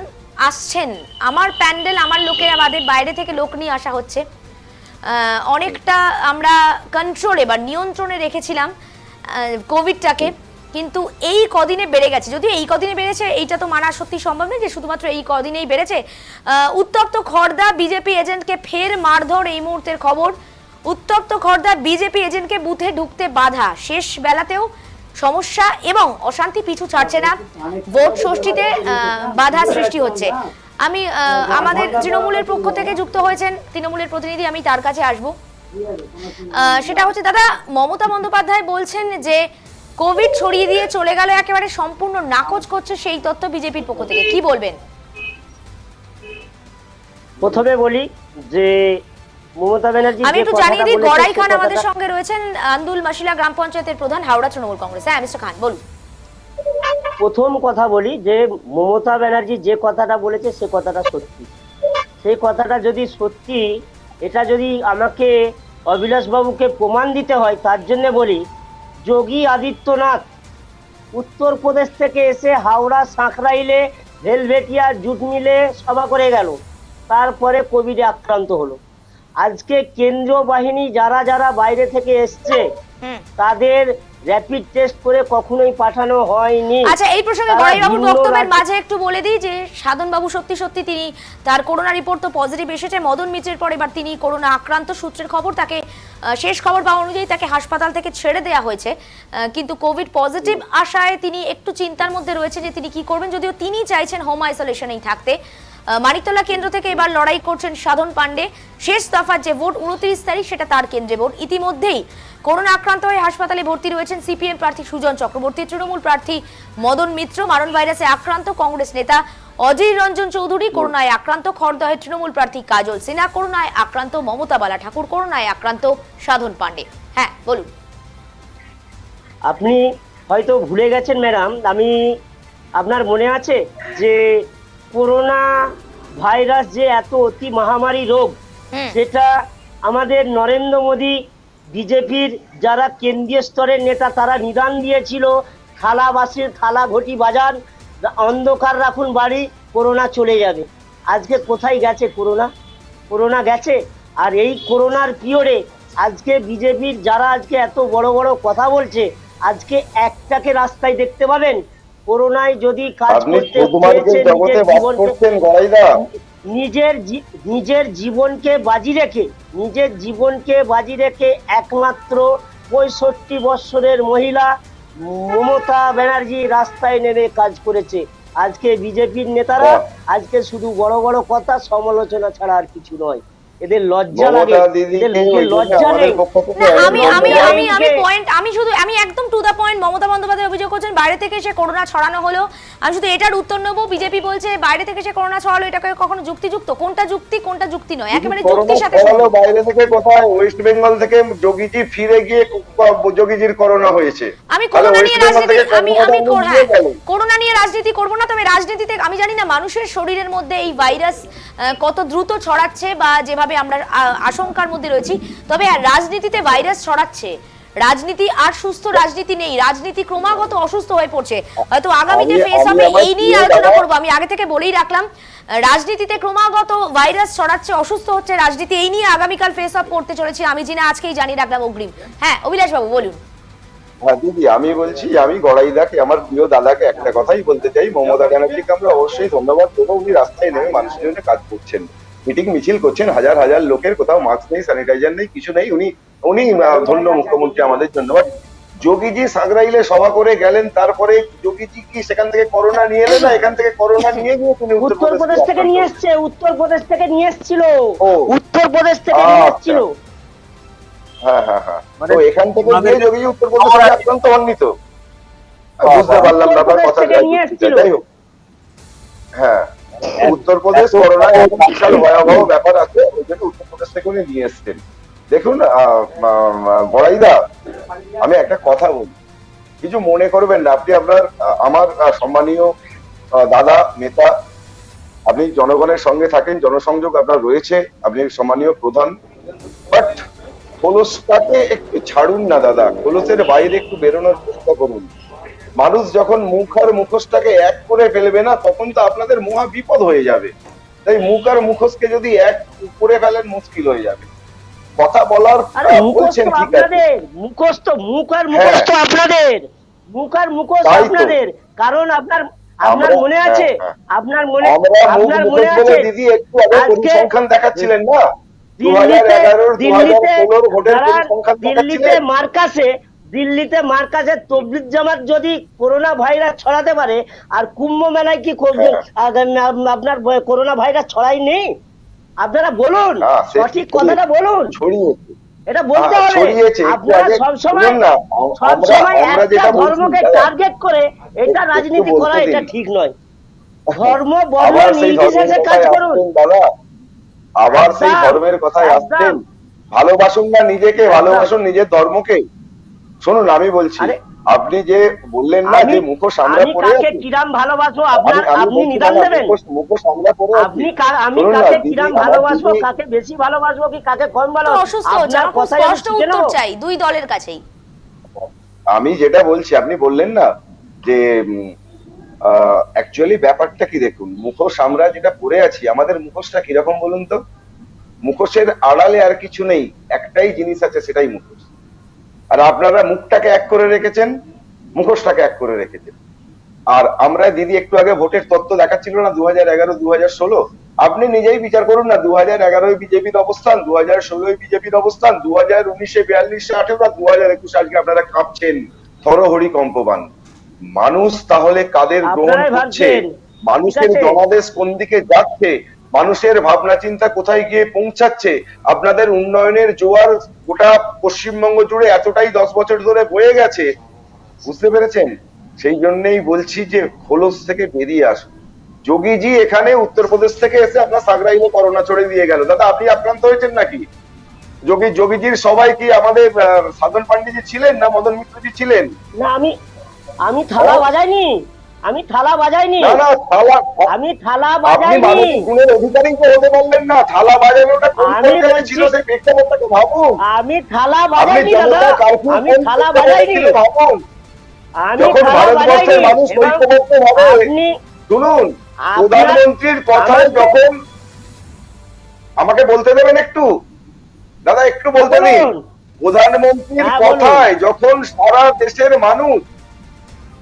আসছেন, আমার প্যান্ডেল আমার লোকেরা, আমাদের বাইরে থেকে লোক নিয়ে আসা হচ্ছে, অনেকটা আমরা কন্ট্রোলে বা নিয়ন্ত্রণে রেখেছিলাম কোভিডটাকে, কিন্তু এই কদিনে বেড়ে গেছে। যদিও এই কদিনে বেড়েছে এইটা তো মানা সত্যি সম্ভব নয় যে শুধুমাত্র এই কদিনেই বেড়েছে। উত্তপ্ত খড়দা বিজেপি এজেন্টকে ফের মারধর, এই মুহূর্তের খবর। উত্তপ্ত খড়দা বিজেপি এজেন্টকে বুথে ঢুকতে বাধা, শেষ বেলাতেও সমস্যা এবং অশান্তি পিছু ছাড়ছে না, ভোট ষষ্ঠীতে বাধা সৃষ্টি হচ্ছে। আমি আমাদের তৃণমূলের পক্ষ থেকে যুক্ত হয়েছেন তৃণমূলের প্রতিনিধি, আমি তার কাছে আসব। সেটা হচ্ছে দাদা, মমতা বন্দ্যোপাধ্যায় বলছেন যে কোভিড ছড়িয়ে দিয়ে চলে গেল, একেবারে সম্পূর্ণ নাকচ করছে সেই তথ্য বিজেপির পক্ষ থেকে, কি বলবেন? প্রথমে বলি যে মমতা ব্যানার্জি, আমি একটু জানিয়ে দিই গড়াই খান আমাদের সঙ্গে রয়েছেন, আন্দুল মাসিলা গ্রাম পঞ্চায়েতের প্রধান, হাওড়া তৃণমূল কংগ্রেস। হ্যাঁ মিস্টার খান বলুন। প্রথম কথা বলি যে মমতা ব্যানার্জি যে কথাটা বলেছে সে কথাটা সত্যি। সেই কথাটা যদি সত্যি, এটা যদি আমাকে অভিলাষ বাবুকে প্রমাণ দিতে হয়, তার জন্য বলি যোগী আদিত্যনাথ উত্তরপ্রদেশ থেকে এসে হাওড়া সাঁকরাইলে ভেলভেটিয়া জুট মিলে সভা করে গেল, তারপরে কোভিডে আক্রান্ত হলো। আজকে কেন্দ্রীয় বাহিনী যারা যারা বাইরে থেকে এসছে তাদের র‍্যাপিড টেস্ট করে কখনোই পাঠানো হয়নি। আচ্ছা, এই প্রসঙ্গে গড়াইবাবুর বক্তব্যের মাঝে একটু বলে দিই যে সাধন বাবু সত্যি সত্যি তিনি, তার করোনা রিপোর্ট তো পজিটিভ এসেছে, মদন মিত্রের পর এবার তিনি করোনা আক্রান্ত। সূত্রের খবর, তাকে শেষ খবর পাওয়া অনুযায়ী তাকে হাসপাতাল থেকে ছেড়ে দেওয়া হয়েছে, কিন্তু কোভিড পজিটিভ আশায় তিনি একটু চিন্তার মধ্যে রয়েছে যে তিনি কি করবেন, যদিও তিনি চাইছেন হোম আইসোলেশনেই থাকতে। মানিকতলা কেন্দ্র থেকে এবার লড়াই করছেন সাধন পান্ডে। শেষ দফার যে ভোট 29 তারিখ, সেটা তার কেন্দ্রে ভোট। ইতিমধ্যেই করোনা আক্রান্ত হয়ে হাসপাতালে ভর্তি রয়েছেন সিপিএম প্রার্থী সুজন চক্রবর্তী, তৃণমূল প্রার্থী মদন মিত্র, মারণ ভাইরাসে আক্রান্ত কংগ্রেস নেতা অজয় রঞ্জন চৌধুরী করোনায় আক্রান্ত, খড়দহের তৃণমূল প্রার্থী কাজল সিনহা করোনায় আক্রান্ত, মমতা বালা ঠাকুর করোনায় আক্রান্ত, সাধন পান্ডে। হ্যাঁ বলুন। আপনি হয়তো ভুলে গেছেন ম্যাডাম, আমি আপনার মনে আছে যে করোনা ভাইরাস যে এত অতি মহামারী রোগ, সেটা আমাদের নরেন্দ্র মোদী বিজেপির যারা কেন্দ্রীয় স্তরের নেতা তারা নিদান দিয়েছিল, থালাবাসীর থালা ঘটি বাজান, অন্ধকার রাখুন বাড়ি, করোনা চলে যাবে। আজকে কোথায় গেছে করোনা? করোনা গেছে। আর এই করোনার পিরিয়ডে আজকে বিজেপির যারা আজকে এত বড় বড় কথা বলছে, আজকে একটাকে রাস্তায় দেখতে পাবেন, করোনায় যদি কাজ করতে নিজের জীবনকে বাজি রেখে একমাত্র 65 বৎসরের মহিলা মমতা ব্যানার্জি রাস্তায় নেমে কাজ করেছে। আজকে বিজেপির নেতারা আজকে শুধু বড় বড় কথা সমালোচনা ছাড়া আর কিছু নয়। এদের লজ্জা লাগে, এদের মুখে লজ্জা নেই। আমি একদম to the point. Mamata Bandyopadhyay অভিযোগ করছেন বাইরে থেকে এসে করোনা ছড়ানো হলো। আমি শুধু এটার উত্তর নেব, বিজেপি বলছে বাইরে থেকে এসে করোনা ছড়ালো, এটাকে কখনো যুক্তিযুক্ত? কোনটা যুক্তি কোনটা যুক্তি নয়, একেবারে যুক্তির সাথে। বাইরে থেকে কোথায়? ওয়েস্ট বেঙ্গল থেকে যোগীজি ফিরে গিয়ে যোগীজির করোনা হয়েছে। আমি করোনা নিয়ে রাজনীতি করব না, তবে রাজনীতিতে আমি জানি না মানুষের শরীরের মধ্যে এই ভাইরাস কত দ্রুত ছড়াচ্ছে বা যেভাবে আমরা আশঙ্কার মধ্যে রয়েছি, তবে রাজনীতিতে ভাইরাস ছড়াচ্ছে। রাজনীতি আর সুস্থ রাজনীতি নেই, রাজনীতি ক্রমাগত অসুস্থ হয়ে পড়ছে। হয়তো আগামীতে ফেস হবে, এই নিয়ে আলোচনা করবো। আমি আগে থেকে বলেই রাখলাম, রাজনীতিতে ক্রমাগত ভাইরাস ছড়াচ্ছে, অসুস্থ হচ্ছে রাজনীতি, এই নিয়ে আগামীকাল ফেস অফ করতে চলেছি। আমি জিনা আজকেই জানিয়ে রাখলাম অগ্রিম। হ্যাঁ অভিলাষ বাবু বলুন। হ্যাঁ দিদি, আমি বলছি, আমি গড়াইদাকে, আমার প্রিয় দাদাকে একটা কথাই বলতে চাই। মমতা ব্যানার্জিকে আমরা অবশ্যই ধন্যবাদ দেবো। উনি রাস্তায় নেমে মানুষের জন্য কাজ করছেন, মিটিং মিছিল করছেন, হাজার হাজার লোকের, কোথাও মাস্ক নেই, স্যানিটাইজার নেই, কিছু নেই। উনি ধন্য মুখ্যমন্ত্রী আমাদের জন্য। বাট যোগীজি সাগরাইলে সভা করে গেলেন, তারপরে যোগীজি কি সেখান থেকে করোনা নিয়ে এলেন না এখান থেকে করোনা নিয়ে গিয়ে তিনি উত্তরপ্রদেশ থেকে নিয়ে এসছে, উত্তরপ্রদেশ থেকে নিয়ে এসেছিল, উত্তরপ্রদেশ থেকে নিয়ে এসেছিল। হ্যাঁ হ্যাঁ হ্যাঁ, তো এখান থেকে গিয়ে যোগীজি উত্তরপ্রদেশে আক্রান্ত হননি তো? বুঝতে পারলাম ব্যাপার, কথা যাই হোক। হ্যাঁ, উত্তরপ্রদেশ করোনা বিশাল ভয়াবহ ব্যাপার আছে, ওই জন্য উত্তরপ্রদেশ থেকে উনি নিয়ে এসছেন। দেখুন বড়াইদা, আমি একটা কথা বলি, কিছু মনে করবেন না। আপনি আমার সম্মানীয় দাদা নেতা, আপনি জনগণের সঙ্গে থাকেন, জনসংযোগ আপনার রয়েছে, আপনি সম্মানীয় প্রধান। বাট খোলসটাকে একটু ছাড়ুন না দাদা, খোলসের বাইরে একটু বেরোনোর চেষ্টা করুন। মানুষ যখন মুখ আর মুখোশটাকে এক করে ফেলবে না, তখন তো আপনাদের মহা বিপদ হয়ে যাবে। তাই মুখ আর মুখোশকে যদি এক করে ফেলেন, মুশকিল হয়ে যাবে। কথা বলার বলছেন ঠিক আছে, মুখোশ তো মুখ আর মুখোশ তো আপনাদের, মুখ আর মুখোশ আপনাদের। কারণ আপনার মনে আছে, আপনার মনে আছে দিদি একটু আগে পরিসংখ্যান দেখাচ্ছিলেন না, দিল্লিতে মার্কাসে তবলিগ জামাত যদি করোনা ভাইরাস ছড়াতে পারে, আর কুম্ভ মেলায় কি আপনার করোনা ভাইরাস ছড়ায়নি? আপনারা বলুন, সঠিক কথাটা বলুন, এটা বলতে হবে। আপনারা সবসময় একটা ধর্মকে টার্গেট করে এটা রাজনীতি করা, এটা ঠিক নয়। ধর্ম বর্ণ নির্বিশেষে কাজ করুন। আবার সেই ধর্মের কথায় আসছেন। ভালোবাসুন না নিজেকে, ভালোবাসুন নিজের ধর্মকে। শুনুন, আমি বলছি, আপনি যে বললেন না যে মুখোশ আমরা পরে আছি, কিরাম ভালোবাসো আপনি নিদান দেবেন। মুখোশ আমরা পরে আছি, আমি কাকে কিরাম ভালোবাসবো, কাকে বেশি ভালোবাসবো কি কাকে কম ভালোবাসবো, অসুস্থ স্পষ্ট উত্তর চাই দুই দলের কাছেই। আমি যেটা বলছি, আপনি বললেন না যে অ্যাকচুয়ালি ব্যাপারটা কি, দেখুন, মুখোশ আমরা যেটা পরে আছি, আমাদের মুখোশটা কিরকম বলুন তো? মুখোশের আড়ালে আর কিছু নেই, একটাই জিনিস আছে, সেটাই মুখোশ। আর আপনারা মুখটাকে এক করে রেখেছেন, মুখোশটাকে এক করে রেখেছেন। আর আমরা দিদি একটু আগে ভোটের তথ্য দেখাচ্ছিল না, 2011 2016, আপনি নিজেই বিচার করুন না। 2011 বিজেপির অবস্থান, 2016 বিজেপির অবস্থান, 2019 42 18 আর 2021 আজকে আপনারা কাঁপছেন, থরহরি কম্পমান। মানুষ তাহলে কাদের গ্রহণ করছে? মানুষের জনাদেশ কোন দিকে যাচ্ছে? মানুষের ভাবনা চিন্তা কোথায় গিয়ে পৌঁছাচ্ছে? আপনাদের উন্নয়নের জোয়ার গোটা পশ্চিমবঙ্গ জুড়ে এতটাই 10 বছর ধরে বয়ে গেছে, বুঝতে পেরেছেন? সেই জন্যই বলছি যে খোলস থেকে বেরিয়ে আসুন। যোগীজি এখানে উত্তরপ্রদেশ থেকে এসে আপনার সাগরাইলে করোনা ছড়িয়ে দিয়ে গেল। দাদা, আপনি আক্রান্ত হয়েছেন নাকি? যোগীজির সবাই কি আমাদের সাধন পান্ডিজি ছিলেন না মদন মিত্রজি ছিলেন? না, আমি থালা বাজাইনি, আমি থালা বাজাইনি, না না থালা, আমি থালা আপনি বাজাইনি। মানবিক গুণের অধিকারী তো হতে পারলেন না, থালা বাজানোটা কোন আমি পর্যায়ে ছিল বলছি- সেই প্রেক্ষাপটটাকে ভাবুন। আমি থালা আপনি বাজাইনি দাদা, জনতা কারফিউ আমি কোন থালা পর্যায়ে বাজাইনি, ছিল ভাবুন। আমি যখন থালা ভারতবর্ষের বাজাইনি। মানুষ এবং ঐক্যবদ্ধভাবে, আপনি শুনুন, আপনার- প্রধানমন্ত্রীর কথায় আমাকে- যখন, আমাকে বলতে দেবেন একটু দাদা, একটু বলতে দিন। বলুন। প্রধানমন্ত্রীর হ্যাঁ, বলুন। কথায় যখন সারা দেশের মানুষ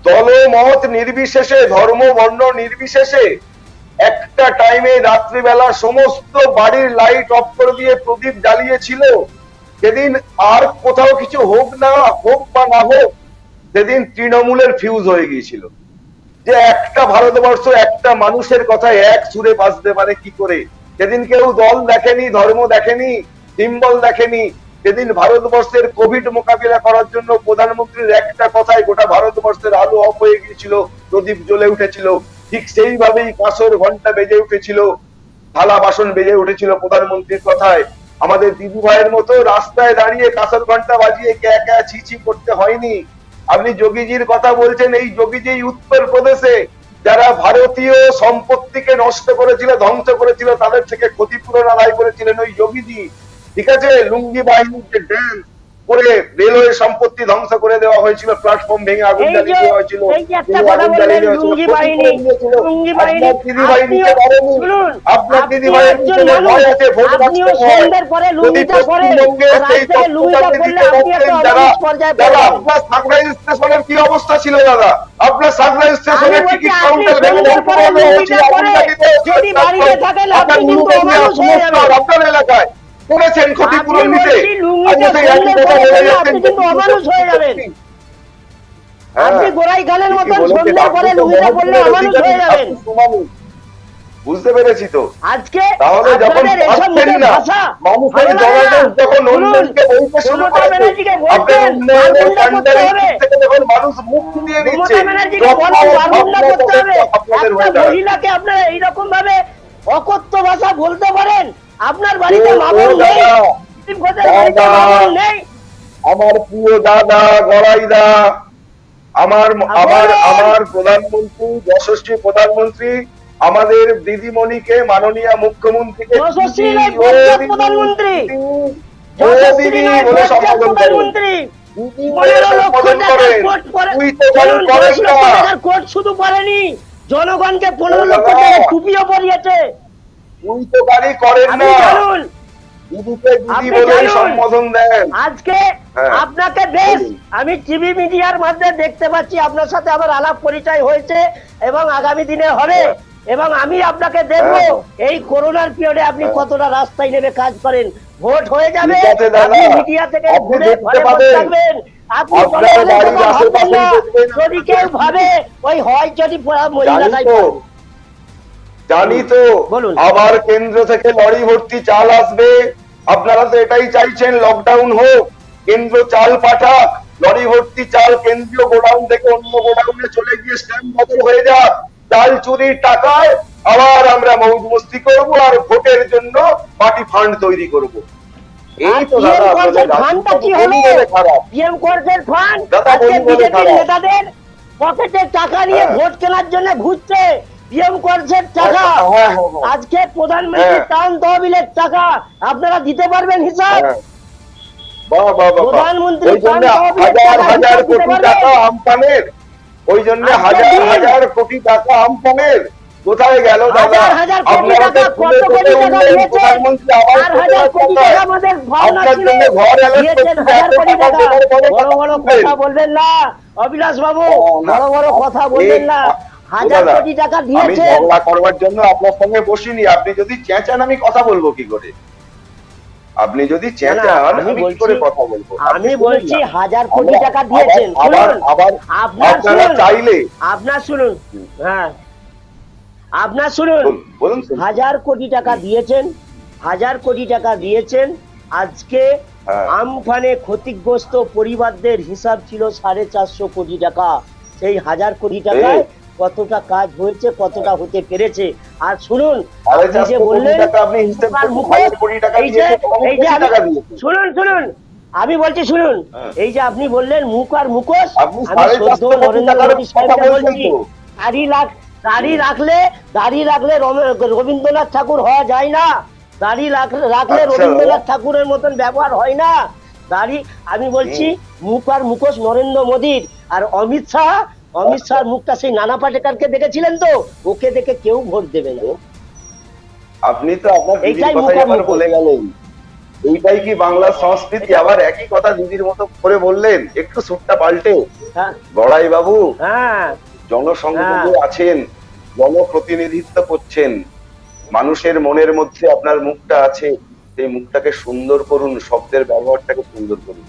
দলমত নির্বিশেষে, ধর্ম বর্ণ নির্বিশেষে একটা টাইমে রাত্রিবেলা সমস্ত বাড়ির লাইট অফ করে দিয়ে প্রদীপ জ্বালিয়েছিল, সেদিন আর কোথাও কিছু হোক না হোক বা না হোক, সেদিন তৃণমূলের ফিউজ হয়ে গিয়েছিল যে একটা ভারতবর্ষ একটা মানুষের কথায় এক সুরে বাজতে পারে কি করে। সেদিন কেউ দল দেখেনি, ধর্ম দেখেনি, সিম্বল দেখেনি। সেদিন ভারতবর্ষের কোভিড মোকাবিলা করার জন্য প্রধানমন্ত্রীর একটা কথায় গোটা ভারতবর্ষের আলো অফ হয়ে গিয়েছিল, প্রদীপ জ্বলে উঠেছিল। ঠিক সেইভাবেই কাঁসর ঘন্টা বেজে উঠেছিল, থালা বাসন বেজে উঠেছিল প্রধানমন্ত্রীর কথায়। আমাদের দিদি ভাইয়ের মতো রাস্তায় দাঁড়িয়ে কাঁসর ঘন্টা বাজিয়ে ক্যা ক্যা ছি ছি করতে হয়নি। আপনি যোগীজির কথা বলছেন, এই যোগীজি উত্তর প্রদেশে যারা ভারতীয় সম্পত্তিকে নষ্ট করেছিল, ধ্বংস করেছিল, তাদের থেকে ক্ষতিপূরণ আদায় করেছিলেন ওই যোগীজি। ঠিক আছে, লুঙ্গি বাহিনীকে ড্যান্স করে রেলওয়ে সম্পত্তি ধ্বংস করে দেওয়া হয়েছিল, প্ল্যাটফর্ম ভেঙে আগুন এই যে জ্বালিয়ে দেওয়া হয়েছিল, এই যে একটা কথা আগুন জ্বালিয়ে বললেন দেওয়া হয়েছিল, লুঙ্গি বাহিনী, ক্ষতিপূরণ দিয়েছিল। লুঙ্গি বাহিনী, আপনার দিদি ভাই নিতে পারেনি, শুনুন, আপনার দিদি আপনিও ভাইয়ের একজন পিছনে মানুষ, ভয় আছে, ভোট আপনিও বাঁচতে হয়। সন্ধ্যের পরে যদি লুঙ্গিটা পরেন, পশ্চিমবঙ্গে আর আজ সেই থেকে লুঙ্গিটা তথ্যটা পরলে দিতে আপনি একটা পারতেন যারা, অমানুষ পর্যায়ে দাদা পড়বেন। আপনার সাকরাইল স্টেশনের কি অবস্থা ছিল দাদা? আপনার সাকরাইল আমি স্টেশনের বলছি টিকিট আপনি কাউন্টার ভেঙে সন্ধ্যের পরে দেওয়া হয়েছিল, লুঙ্গিটা আগুন পরে লাগিয়ে দেওয়া হয়েছিল, যদি বাড়িতে থাকেন আপনি আপনার কিন্তু মুরুব্বি অমানুষ হয়ে সমস্ত যাবেন। আপনার এলাকায় করেছেন ক্ষতিপূরণ আপনি দিতে। বলছি লুঙ্গিটা আজকে সেই একই সন্ধ্যের কথা পরে বলে পরলে যাচ্ছেন আপনি কিন্তু অমানুষ হয়ে যাবেন। হ্যাঁ, আপনি গোড়াই খানের ঠিকই মতন বলেছেন, সন্ধ্যের পরে আপনি তো লুঙ্গিটা পরলে মহাপুরুষের অমানুষ অধিকারী, হয়ে যাবেন। আপনি সুমানুষ। বুঝতে পেরেছি তো। আজকে তাহলে যখন আপনাদের এসব পাচ্ছেন মুখের না, ভাষা মানুষের ভালো লাগে না। জনাদেশ যখন শুনুন, অন্যকে বলতে শুরু মমতা করেছে, ব্যানার্জিকে আপনার বলছেন উন্নয়নের বারগুন্ডা করতে ফান্ডের হবে। থেকে যখন মানুষ মুখ দিয়ে নিচ্ছে, মমতা ব্যানার্জিকে যত বলেন বারগুন্ডা ভাবনা করতে হবে। আপনাদের একটা হয়ে দাঁড়ায়। মহিলাকে আপনারা এইরকম ভাবে অকথ্য ভাষা বলতে পারেন? আপনার বাড়িতে ও মামুন নেই, দাদা, দিলীপ ঘোষের বাড়িতে দাদা, মামুন নেই। আমার প্রিয় দাদা গড়াইদা, আমার আমার আমার প্রধানমন্ত্রী, যশস্বী প্রধানমন্ত্রী, আমাদের দিদিমণিকে, মাননীয় মুখ্যমন্ত্রীকে যশস্বী দিদি, নয়, ও বজ্জাত দিদি, প্রধানমন্ত্রী। দিদি, ও যশস্বী দিদি নয়, বলে বজ্জাত সম্বোধন করেন। প্রধানমন্ত্রী। দিদি 15 বলে লক্ষ সম্বোধন টাকার করেন। কোট পরে, তুই তো শুনুন, বলেন করেন 10 লক্ষ না। টাকার কোট শুধু পরেনি, জনগণকে 15 ও লক্ষ দাদা, টাকার টুপিও পরিয়েছে। তুই তো গাড়ি করেন আপনি না, জানুন, দিদিকে দিদি আপনি বলেই জানুন। সম্বোধন দেন। আজকে হ্যাঁ। আপনাকে বেশ বলুন। আমি টিভি মিডিয়ার মধ্যে দেখতে পাচ্ছি, আপনার সাথে আমার আলাপ পরিচয় হয়েছে এবং আগামী দিনে হবে। হ্যাঁ। এবং আমি আপনাকে দেখবো হ্যাঁ। এই করোনার পিরিয়ডে আপনি হ্যাঁ। কতটা রাস্তায় নেমে কাজ করেন। ভোট হয়ে যাবে, ঠিক আছে দাদা, আপনি মিডিয়া থেকে আপনি ঘুরে দেখতে ঘরে বসে পাবেন। থাকবেন। আপনি আপনার জনগণের বাড়ির কথা ভাববেন আশেপাশেই না। দেখবেন, যদি কেউ ভাবে ওই হয় যদি জানি মহিলাটাই তো, জানি তো, বলুন। আবার কেন্দ্র থেকে লরি ভর্তি চাল আসবে। আপনারা তো এটাই চাইছেন, লকডাউন হোক, কেন্দ্র চাল পাঠাক, লরি ভর্তি চাল কেন্দ্রীয় গোডাউন থেকে অন্য গোডাউনে চলে গিয়ে স্ট্যাম্প বদল হয়ে যাক। চাল চুরির টাকায় আবার আমরা মৌজ মস্তি করবো আর ভোটের জন্য পার্টি ফান্ড তৈরি করব। এই তো দাদা আপনাদের ফান্ডটা কি হলো? রাজনীতি বলে খারাপ। পিএম কোর্সের ফান্ড দাদা, আজকে বলি বলে বিজেপির খারাপ। নেতাদের পকেটে টাকা নিয়ে হ্যাঁ। ভোট কেনার জন্য ঘুরছে। পিএম কোর্সের টাকা হ্যাঁ, হ্যাঁ, হ্যাঁ। আজকে প্রধানমন্ত্রী হ্যাঁ। ত্রাণ তহবিলের টাকা আপনারা দিতে পারবেন হিসাব? হ্যাঁ। বাহ, বাহ, বাহ, বাহ। প্রধানমন্ত্রী ওই জন্য ত্রাণ তহবিলের হাজার টাকা হাজার হিসাব দিতে কোটি পারবেন? টাকা আমপানের, ওই জন্য আজকে হাজার দিন। হাজার কোটি টাকা আমপানের কোথায় গেল দাদা? হাজার হাজার কোটি আপনারা তো টাকা, খুলে কত কোটি খুলে টাকা উঠলেন, দিয়েছেন? প্রধানমন্ত্রী আবাস 4,000 কোটি যোজনার টাকা আমাদের ভাবনা আপনার ছিল, জন্য ঘর allot দিয়েছেন করতে 1000 কোটি টাকা টাকা। বড় বড় বড় বড় বলবেন। কথা বলবেন না অভিলাষ বাবু, না, বড় বড় কথা বলবেন না। ও 1000 দাদা, কোটি টাকা আমি দিয়েছেন। ঝগড়া করবার জন্য আপনার সঙ্গে বসিনি। আপনি যদি চেঁচান আমি কথা বলবো কি করে? আপনি যদি চেঁচান আমি আমি কি বলছি- করে কথা বলবো? আমি আপনি বলছি শুনুন না। 1000 কোটি আবার- টাকা দিয়েছেন। আবার শুনুন, আবার আপনার আপনারা শুনুন, চাইলে আপনার শুনুন, হ্যাঁ আপনার শুনুন, বলুন 1000 কোটি টাকা দিয়েছেন, 1000 কোটি টাকা দিয়েছেন। আজকে হ্যাঁ। আমফানে ক্ষতিগ্রস্ত পরিবারদের হিসাব ছিল 450 কোটি টাকা। সেই 1000 কোটি টাকায় কতটা কাজ হয়েছে, কতটা হতে পেরেছে। আর শুনুন, আপনি যে বললেন আপনি হিসেব মুখার করুন, মুখোশ, 1000 কোটি টাকা এই যে দিয়েছে, কত এই যে কোটি আমি টাকা দিয়েছে? শুনুন শুনুন, আমি বলছি শুনুন, হ্যাঁ। এই যে আপনি বললেন মুখ আর মুখোশ, আপনি আমি 450 সদ্য কোটি নরেন্দ্র টাকার মোদী কথা সাহেবকে বলছেন বলছি তো। দাড়ি রাখলে রবীন্দ্রনাথ ঠাকুর হওয়া যায় না। দাড়ি রাখলে আচ্ছা। রবীন্দ্রনাথ ঠাকুরের মতন ব্যবহার হয় না। দাড়ি, আমি বলছি মুখ আর মুখোশ নরেন্দ্র মোদীর, আর অমিত শাহর মুখটা সেই নানা পাটেকারকে দেখেছিলেন তো, ওকে দেখে কেউ ভোট দেবে না। আপনি তো আপনার দিদির এইটাই কথাই আবার মুখোমুখি। বলে গেলেন। এইটাই কি বাংলার সংস্কৃতি? আবার একই কথা দিদির মতো করে বললেন, একটু সুরটা পাল্টে। হ্যাঁ বড়াই বাবু হ্যাঁ জনসংযোগে আছেন, জনপ্রতিনিধিত্ব করছেন, মানুষের মনের মধ্যে আপনার মুখটা আছে, সেই মুখটাকে সুন্দর করুন, শব্দের ব্যবহারটাকে সুন্দর করুন।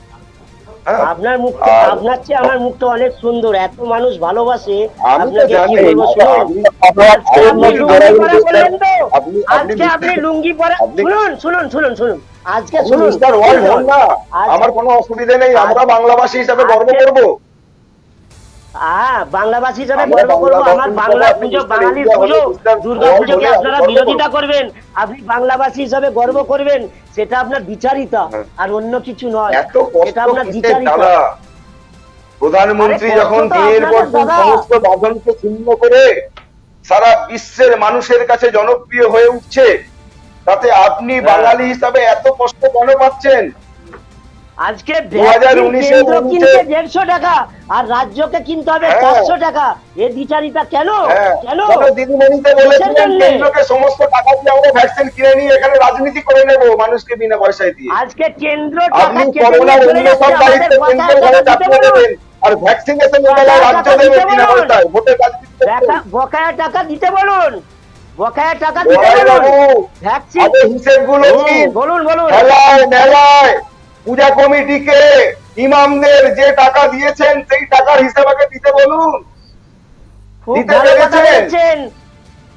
হ্যাঁ? আপনার মুখটা, আর- আপনার চেয়ে আমার মুখটা অনেক সুন্দর, এত মানুষ ভালোবাসে আমি তো আপনাকে, কি জানি বলবো শুনুন। আজকে আপনি লুঙ্গি পরা বললেন তো, আজকে আপনি লুঙ্গি পরা, শুনুন আজকে শুনুন, মিস্টার ওয়ার্ল্ড হন না, আমার কোনো অসুবিধা নেই, আমরা বাংলাভাষী হিসাবে গর্ব করব। বাংলাভাষী হিসাবে আমরা গর্ব করবো। বাংলা আমার ভাষী বাংলা হিসাবে পুজো, আপনি বাঙালির মিস্টার পুজো, মিস্টার দুর্গা ওয়ার্ল্ড পুজোকে হলে আপনারা গর্ব বিরোধিতা করব। করবেন, আপনি বাংলাভাষী হিসাবে গর্ব করবেন, সেটা আপনার বিচারিতা, আর অন্য কিছু নয়। এত কষ্ট এটা আপনার কিসের বিচারিতা। দাদা? প্রধানমন্ত্রী আরে যখন কষ্ট তো দিনের পর আপনাদের দিন দাদা। সমস্ত বাঁধনকে ছিন্ন করে সারা বিশ্বের মানুষের কাছে জনপ্রিয় হয়ে উঠছে, তাতে আপনি বাঙালি হিসাবে এত কষ্ট কেন পাচ্ছেন? আজকে 2019 এ কেন্দ্র উঠছে। কিনতে 150 টাকা আর রাজ্যকে কিনতে হবে হ্যাঁ। 400 টাকা। এ বিচারিতা কেন? হ্যাঁ, কেন? তবে দিদিমণিতে বলেছিলেন জন্যে? কেন্দ্রকে সমস্ত টাকা দিয়ে আমরা ভ্যাকসিন কিনে নিয়ে এখানে রাজনীতি করে নেব মানুষকে বিনা পয়সায় দিয়ে। আজকে কেন্দ্র আপনি টাকা কেটে করোনার নিয়ে চলে অন্য যাচ্ছে, সব দায়িত্ব আমাদের কেন্দ্রের বকেয়া ঘরে টাকা দিতে চাপিয়ে বলুন। দেবেন, আর ভ্যাকসিনেশনের বেলায় রাজ্য টাকা দেবে দিতে বিনা বলুন। পয়সায় ভোটের রাজনীতি করতে। বকেয়া টাকা দিতে বলুন, বকেয়া টাকা দিতে বড়াই বলুন। বাবু, ভ্যাকসিন, আগে হিসেবগুলো নিন। বলুন মেলায় মেলায় পূজা কমিটিকে ইমামদের যে টাকা দিয়েছেন সেই টাকার হিসাব আগে দিতে বলুন। খুব দিতে ভালো কথা পেরেছেন? বলেছেন।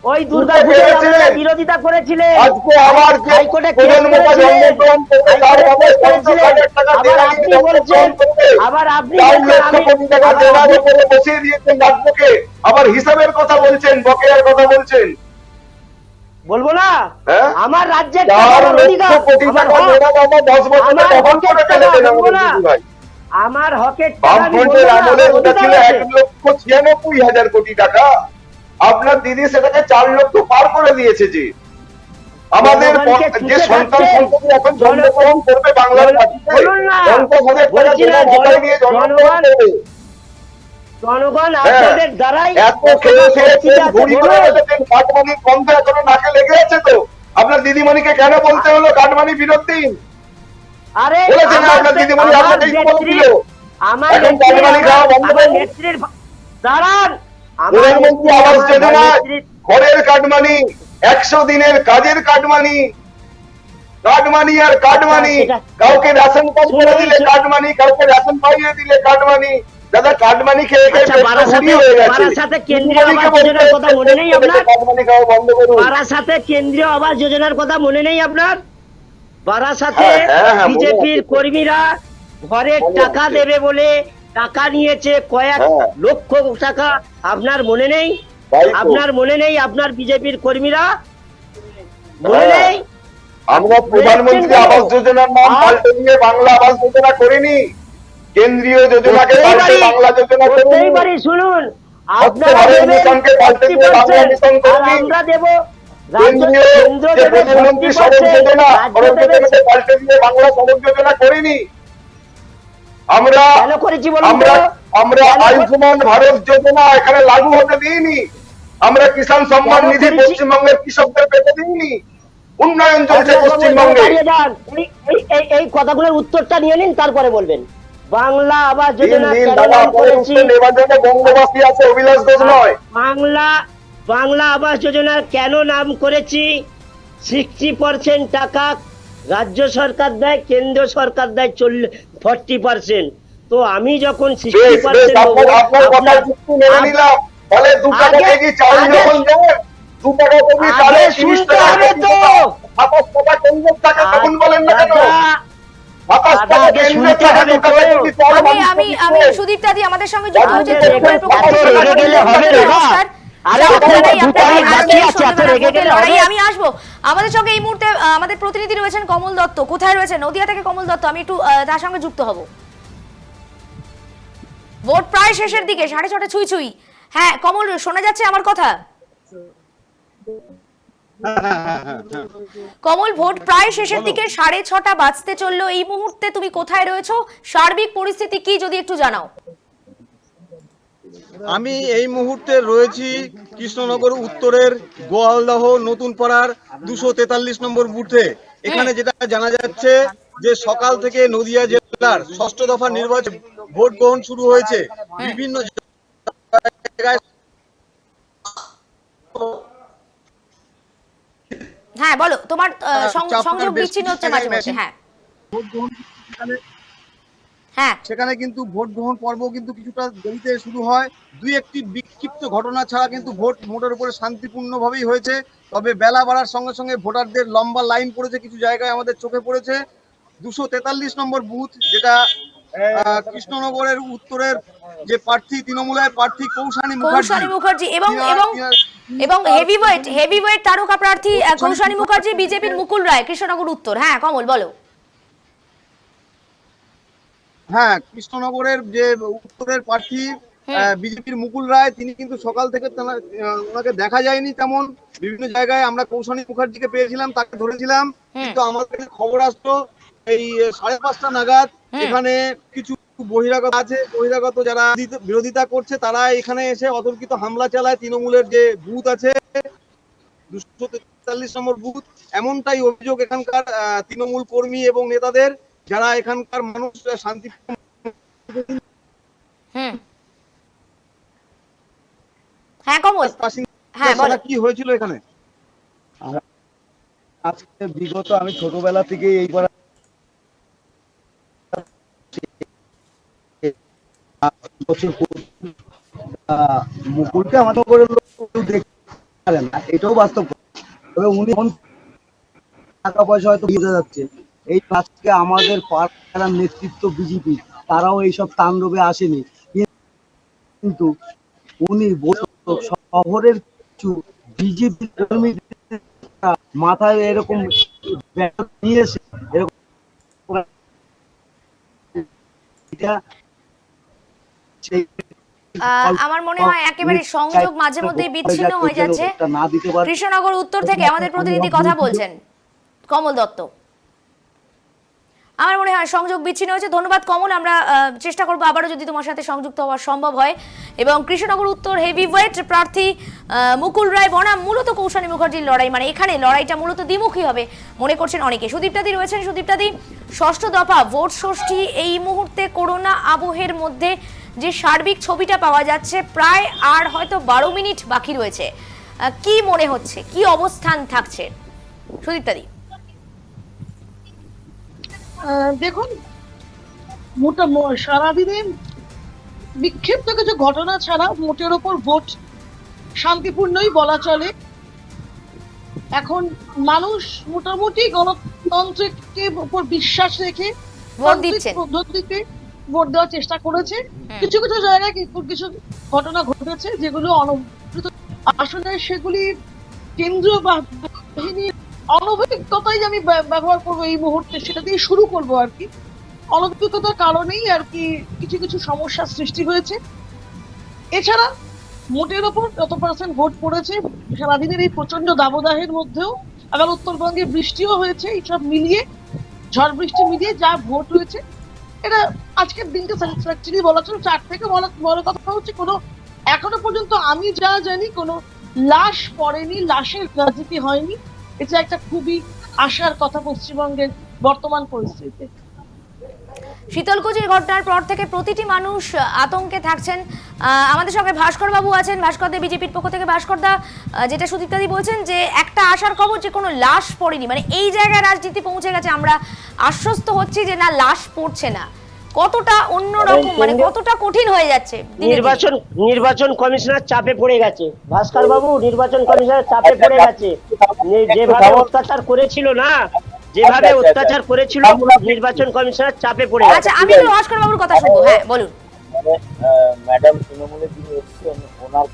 ওই দুর্গা দিতে পুজোয় পেরেছেন? আপনারা বিরোধিতা করেছিলেন, আজকে আমার যে হাইকোর্টে কেস প্রজন্মটা করেছিলেন, জন্মগ্রহণ করবে তার হাইকোর্টে বাবা কেস 50,000 টাকা আবার দেনা আপনি নিয়ে বলছেন, জন্মগ্রহণ করবে। আবার আপনি 4 বলছেন, লক্ষ কোটি টাকা আবার দেনার আপনি- উপরে বসিয়ে দিয়েছেন রাজ্যকে, আবার হিসাবের কথা বলছেন, বকেয়ার কথা বলছেন। বলবো না, হ্যাঁ? আমার রাজ্যের 4 টাকার লক্ষ অধিকার, কোটি আমার টাকা হক, দেনা বাবা 10 বছরে আমার দখল হকের করে টাকা, ফেলেছেন বলবো আমাদের না, দিদি ভাই। আমার হকের টাকা আমি বামফ্রন্টের বলবো না, আমলে আমার ওটা অধিকার ছিল আছে। 1,96,000 কোটি টাকা, আপনার দিদি সেটাকে 4 লক্ষ পার করে দিয়েছে। যে আমাদের জনগণকে যে চুষে সন্তান খাচ্ছে। সন্ততি এখন জন্মগ্রহণ করবে বাংলার মাটিতে, বলুন না, 50,000 টাকা বলছি না, দেনা মাথায় নিয়ে জন্মগ্রহণ করবে। জনগণ হ্যাঁ, আপনাদের দ্বারাই এত খেয়ে খেয়ে শক্তিতে আছে, ঘুরি করে বলুন। রেখেছেন, কাটমানি গন্ধ এখনো নাকে লেগে আছে তো। আপনার দিদিমণিকে কেন বলতে হলো কাটমানি ফেরত দিন? আরে বলেছেন না আমার আপনার দিদিমণি, আমার আপনাকেই তো নেত্রী, বলেছিল। আমার এখন নেত্রী, কাটমানি খাওয়া বন্ধ আমার করুন। নেত্রীর দাঁড়ান, আমার প্রধানমন্ত্রী নেত্রী, আবাস আমার যোজনায় নেত্রীর- ঘরের কাটমানি, 100 দিনের কাজের কাটমানি, কাটমানি আর কাটমানি, সেটা- কাউকে রেশন কার্ড করে দিলে শুনুন, কাটমানি, কাউকে রেশন পাইয়ে দিলে কাটমানি। দাদা কাটমানি খেয়ে খেয়ে আচ্ছা, পেটটা বারাসাতে- ভুঁড়ি হয়ে গেছে। বারাসাতে কেন্দ্রীয় দিদিমণিকে আবাস বলতে যোজনার কথা মনে নেই আপনার? কাটমানি খাওয়া বন্ধ করুন। বারাসাতে কেন্দ্রীয় আবাস যোজনার কথা মনে নেই আপনার? বারাসাতে হ্যাঁ, মনে বিজেপির আছে। কর্মীরা ঘরের মনে টাকা আছে। দেবে বলে টাকা নিয়েছে কয়েক হ্যাঁ। লক্ষ টাকা, আপনার মনে নেই? তাই তো। আপনার মনে নেই? আপনার বিজেপির কর্মীরা মনে হ্যাঁ। নেই? আমরা প্রধানমন্ত্রী দেখছেন তো? আবাস যোজনার নাম পাল্টে দিয়ে বাংলা আবাস যোজনা করিনি, কেন্দ্রীয় যোজনাকে করতেই পাল্টে পারি, বাংলা যোজনা করতেই করিনি। পারি, শুনুন, স্বচ্ছ আপনারা ভারত দেবেন মিশনকে পাল্টে দিয়ে বাংলা 40%, মিশন আর করিনি। আমরা দেব কেন্দ্রীয় কেন্দ্র যে দেবে প্রধানমন্ত্রী সড়ক 40%, যোজনা, রাজ্য সড়ক দেবে। যোজনাকে পাল্টে দিয়ে বাংলা সড়ক যোজনা করিনি। আমরা কেন করেছি বলুন আমরা তো? আমরা কেন- আয়ুষ্মান ভারত যোজনা এখানে লাগু হতে দিইনি। আমরা কিষাণ সম্মান কেন নিধি করেছি? পশ্চিমবঙ্গের কৃষকদের পেতে দিইনি। উন্নয়ন চলছে আপনার পশ্চিমবঙ্গে। দাঁড়িয়ে যান। এই কথাগুলোর উত্তরটা নিয়ে নিন, তারপরে বলবেন। বাংলা আবাস দিন যোজনা দিন কেন দাদা, নাম আপনাদের করেছি? উত্তর নেবার জন্য বঙ্গবাসী আছে, অভিলাষ ঘোষ নয়। বাংলা আবাস যোজনার কেন নাম করেছি? 60% টাকা রাজ্য সরকার দেয়, কেন্দ্র সরকার দেয় 40%। তো আমি যখন বেশ, 60% দেবো, আপনার কথার যুক্তি মেনে নিলাম। তাহলে 2 টাকা আগে- কেজি চাল আগে- যখন দেন, 2 টাকা কেজি আগে চালে 30 শুনতে টাকা হবে কেজি তো। দাম, 27 টাকা কেন্দ্রের টাকা তখন বলেন না কেন? দাদা, 27 দাদা, টাকা আগে কেন্দ্রের শুনতে টাকা, হবে 2 টাকা তো। কেজি চাল আমি মানুষকে আমি আমি দিচ্ছেন। সুদীপ্তা দি আমাদের সঙ্গে যুক্ত এত হয়েছে রেগে তৃণমূলের পক্ষ থেকে রেগে গেলে হবে না। নমস্কার। আরে স্বাগত আপনারা জানাই তো আপনাদের দুটো মিনিট বাকি আজকের আছে, এত সন্ধ্যাবেলার রেগে ভোটের গেলে লড়াই। হবে? আমি আসবো আমাদের সঙ্গে এই মুহূর্তে আমাদের প্রতিনিধি রয়েছেন কমল দত্ত। কোথায় রয়েছেন? নদিয়া থেকে কমল দত্ত, আমি একটু তার সঙ্গে যুক্ত হব। ভোট প্রায় শেষের দিকে, 6:30 ছুঁই ছুঁই। হ্যাঁ কমল, শোনা যাচ্ছে আমার কথা? কমল, ভোট প্রায় শেষের দিকে, 6:30 বাজতে চললো। এই মুহূর্তে তুমি কোথায় রয়েছো, সার্বিক পরিস্থিতি কি যদি একটু জানাও। আমি এই মুহূর্তে রয়েছি কৃষ্ণনগর উত্তরের গোয়ালদহ নতুন পাড়ার 243 নম্বর বুথে। এখানে যেটা জানা যাচ্ছে যে সকাল থেকে নদিয়া জেলার 6ষ্ঠ দফা নির্বাচন ভোট গ্রহণ শুরু হয়েছে। বিভিন্ন জায়গায় হ্যাঁ বলো, তোমার সংযোগ বিচ্ছিন্ন হচ্ছে মাঝে মধ্যে। হ্যাঁ হ্যাঁ, সেখানে কিন্তু ভোট গ্রহণ পর্ব কিন্তু কিছুটা দেরিতে শুরু হয়। দুই একটি বিক্ষিপ্ত ঘটনা ছাড়া কিন্তু ভোটের উপরে শান্তিপূর্ণভাবেই হয়েছে। তবে বেলা বাড়ার সঙ্গে সঙ্গে ভোটারদের লম্বা লাইন পড়েছে, কিছু জায়গায় আমাদের চোখে পড়েছে। 243 নম্বর বুথ, যেটা কৃষ্ণনগরের উত্তরের যে প্রার্থী, তৃণমূলের প্রার্থী কৌশানী মুখার্জি এবং হেভিওয়েট তারকা প্রার্থী কৌশানী মুখার্জি, বিজেপির মুকুল রায়, কৃষ্ণনগর উত্তর। হ্যাঁ কমল বলো। হ্যাঁ, কৃষ্ণনগরের যে উত্তরের প্রার্থী বিজেপির মুকুল রায়, তিনি কিন্তু সকাল থেকে ওনাকে দেখা যায়নি তেমন। বিভিন্ন জায়গায় আমরা কৌশানী মুখার্জিকে পেয়েছিলাম, তাকে ধরেছিলাম, কিন্তু আমাদের খবর আসতো এই 5:30 নাগাদ এখানে কিছু বহিরাগত যারা বিরোধিতা করছে তারা এখানে এসে অতর্কিত হামলা চালায় তৃণমূলের যে বুথ আছে 243 নম্বর বুথ। এমনটাই অভিযোগ এখানকার তৃণমূল কর্মী এবং নেতাদের, যারা এখানকার মানুষ শান্তি। হ্যাঁ কমল, হ্যাঁ বলো কি হয়েছিল এখানে। আজকে বিগত আমি ছোটবেলা থেকে এই মুকুলকে আমাদের করে দেখতে পারে না, এটাও বাস্তব। তবে উনি টাকা পয়সা হয়তো বোঝা যাচ্ছে। এই আজকে আমাদের পাড়ার নেতৃত্ব বিজেপি, তারাও এইসব তাণ্ডবে আসেনি, কিন্তু উনি শহরের কিছু বিজেপি কর্মী মাথায় এরকম নিয়েছে, এরকম আমার মনে হয় একেবারে সংযোগ মাঝে মধ্যে বিচ্ছিন্ন হয়ে যাচ্ছে। কৃষ্ণনগর উত্তর থেকে আমাদের প্রতিনিধি কথা বলছেন, কমল দত্ত। আমার মনে হয় সংযোগ বিচ্ছিন্ন হয়েছে। ধন্যবাদ কমল, আমরা চেষ্টা করবো আবারও যদি তোমার সাথে সংযুক্ত হওয়া সম্ভব হয়। এবং কৃষ্ণনগর উত্তর হেভিওয়েট প্রার্থী মুকুল রায় বনাম মূলত কৌশানী মুখার্জির লড়াই, মানে এখানে লড়াইটা মূলত দ্বিমুখী হবে মনে করছেন অনেকে। সুদীপ্তাদি রয়েছেন। সুদীপ্তাদি, 6ষ্ঠ দফা ভোট ষষ্ঠী, এই মুহূর্তে করোনা আবহের মধ্যে যে সার্বিক ছবিটা পাওয়া যাচ্ছে, প্রায় আর হয়তো 12 মিনিট বাকি রয়েছে, কি মনে হচ্ছে, কি অবস্থান থাকছে সুদীপ্তাদি? দেখুন, সারাদিনে বিক্ষিপ্ত কিছু ঘটনা ছাড়া মোটের ওপর ভোট শান্তিপূর্ণই বলা চলে। এখন মানুষ মোটামুটি গণতন্ত্রের উপর বিশ্বাস রেখে পদ্ধতিতে ভোট দেওয়ার চেষ্টা করেছে। কিছু কিছু জায়গায় কিছু ঘটনা ঘটেছে যেগুলো অনভিপ্রেত আসলে সেগুলি কেন্দ্রীয় বাহিনীর অনভিজ্ঞতাই আমি ব্যবহার করবো এই মুহূর্তে, সেটা দিয়ে শুরু করবো আর কি। অনভিজ্ঞতার কারণেই আর কি কিছু কিছু সমস্যার সৃষ্টি হয়েছে। এছাড়া মোটের ওপর যত পার্সেন্ট ভোট পড়েছে সারাদিনের এই প্রচন্ড দাবদাহের মধ্যেও, আবার উত্তরবঙ্গে বৃষ্টিও হয়েছে, এইসব মিলিয়ে ঝড় বৃষ্টি মিলিয়ে যা ভোট হয়েছে, এটা আজকের দিনটা স্যাটিসফ্যাক্টরি বলা চলে। 4 থেকে বড় কথা হচ্ছে কোনো এখনো পর্যন্ত আমি যা জানি কোনো লাশ পড়েনি, লাশের রাজনীতি হয়নি। এটা একটা খুবই আশার কথা পশ্চিমবঙ্গের বর্তমান পরিস্থিতিতে। শীতলকুচির ঘটনার পর থেকে প্রতিটি মানুষ আতঙ্কে থাকছেন। আমাদের সঙ্গে ভাস্কর বাবু আছেন, ভাস্কর দা বিজেপির পক্ষ থেকে। ভাস্কর দা, যেটা সুদীপ্তাদি বলছেন যে একটা আশার খবর যে কোনো লাশ পড়েনি, মানে এই জায়গায় রাজনীতি পৌঁছে গেছে, আমরা আশ্বস্ত হচ্ছি যে না লাশ পড়ছে না, কতটা অন্যরকম, মানে কতটা কঠিন হয়ে যাচ্ছে। নির্বাচন কমিশনার চাপে পড়ে গেছে ভাস্কর বাবু, নির্বাচন কমিশনার চাপে পড়ে গেছে। যেভাবে অত্যাচার করেছিল নির্বাচন কমিশনার চাপে পড়ে গেছে। আচ্ছা, আমি তো ভাস্কর বাবুর কথা শুনবো। হ্যাঁ বলুন। ম্যাডাম তৃণমূলের যিনি এসেছেন, ওনার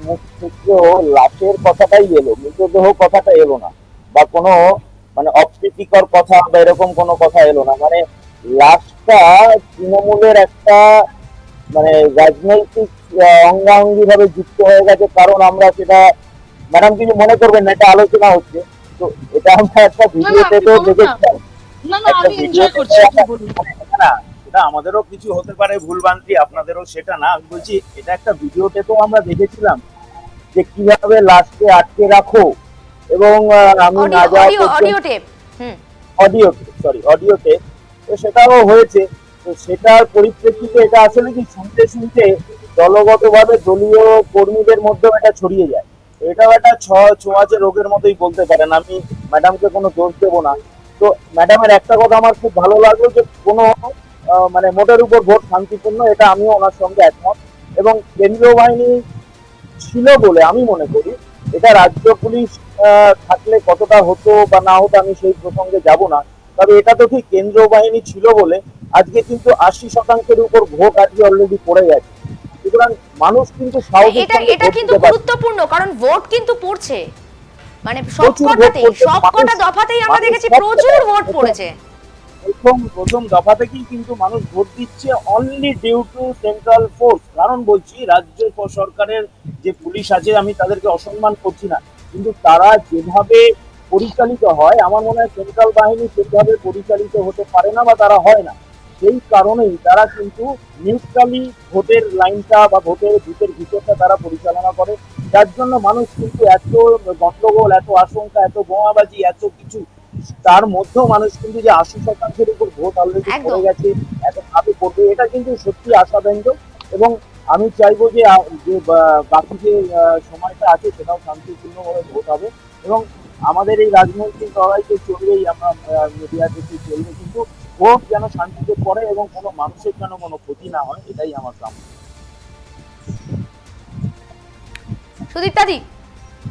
মুখ থেকেও লাশের কথাটাই এলো, মৃতদেহ কথাটা এলো না, বা কোনো মানে অপ্রীতিকর কথা বা এরকম কোনো কথা এলো না। মানে লাশটা তৃণমূলের একটা মানে রাজনৈতিক অঙ্গাঙ্গি ভাবে যুক্ত হয়ে গেছে, কারণ আমরা সেটা, ম্যাডাম কিছু মনে করবেন না, এটা আলোচনা হচ্ছে, তো এটা আমরা একটা ভিডিওতে তো দেখেছিলাম। না না, একটা আমি এনজয় করছি, আপনি বলুন। না, সেটা আমাদেরও কিছু হতে পারে ভুলভ্রান্তি, আপনাদেরও সেটা না, আমি বলছি এটা একটা ভিডিওতে তো আমরা দেখেছিলাম যে কিভাবে লাশকে আটকে রাখো এবং আমি না যাওয়া অডিও টেপ। অডিও টেপ, তো সেটাও হয়েছে। তো সেটার পরিপ্রেক্ষিতে এটা আসলে কি শুনতে শুনতে দলগতভাবে দলীয় কর্মীদের মধ্যেও এটা ছড়িয়ে যায়। তো এটাও একটা ছোঁয়াচে রোগের মতোই বলতে পারেন। আমি ম্যাডামকে কোনো দোষ দেবো না। তো ম্যাডামের একটা কথা আমার খুব ভালো লাগলো যে কোনো মানে মোটের উপর ভোট শান্তিপূর্ণ, এটা আমিও ওনার সঙ্গে একমত। এবং কেন্দ্রীয় বাহিনী ছিল বলে আমি মনে করি, এটা রাজ্য পুলিশ থাকলে কতটা হতো বা না হতো আমি সেই প্রসঙ্গে যাব না, তবে এটা তো ঠিক কেন্দ্রীয় বাহিনী ছিল বলে আজকে কিন্তু 80% উপর ভোট আজকে অলরেডি পড়ে গেছে। সুতরাং মানুষ কিন্তু এটা কিন্তু গুরুত্বপূর্ণ, কারণ ভোট কিন্তু পড়ছে, মানে সবকটা দফাতেই আমরা দেখেছি প্রচুর ভোট পড়েছে। প্রথম দফা থেকেই কিন্তু মানুষ ভোট দিচ্ছে only due to central force. কারণ বলছি, রাজ্য সরকারের যে পুলিশ আছে, আমি তাদেরকে অসম্মান করছি না, কিন্তু তারা যেভাবে পরিচালিত হয়, আমার মনে হয় সেন্ট্রাল বাহিনী সেভাবে পরিচালিত হতে পারে না বা তারা হয় না। সেই কারণেই তারা কিন্তু নিউট্রালি ভোটের লাইনটা বা ভোটের বুথের ভিতরটা তারা পরিচালনা করে, যার জন্য মানুষ কিন্তু এত গন্ডগোল, এত আশঙ্কা, এত বোমাবাজি, এত কিছু, তার মধ্যেও মানুষ কিন্তু যে 80% উপর ভোট অলরেডি পড়ে গেছে, এত ভাবে পড়বে, এটা কিন্তু সত্যি আশাব্যঞ্জক। এবং আমি চাইবো যে বাকি যে সময়টা আছে সেটাও শান্তিপূর্ণভাবে ভোট হবে এবং আমাদের এই রাজনৈতিক লড়াইতে চলবেই, আমরা মিডিয়া দেখে চলবে, কিন্তু ভোট যেন শান্তিতে পড়ে এবং কোনো মানুষের যেন কোনো ক্ষতি না হয়, এটাই আমার কাম্য। সুদীপ্তাদি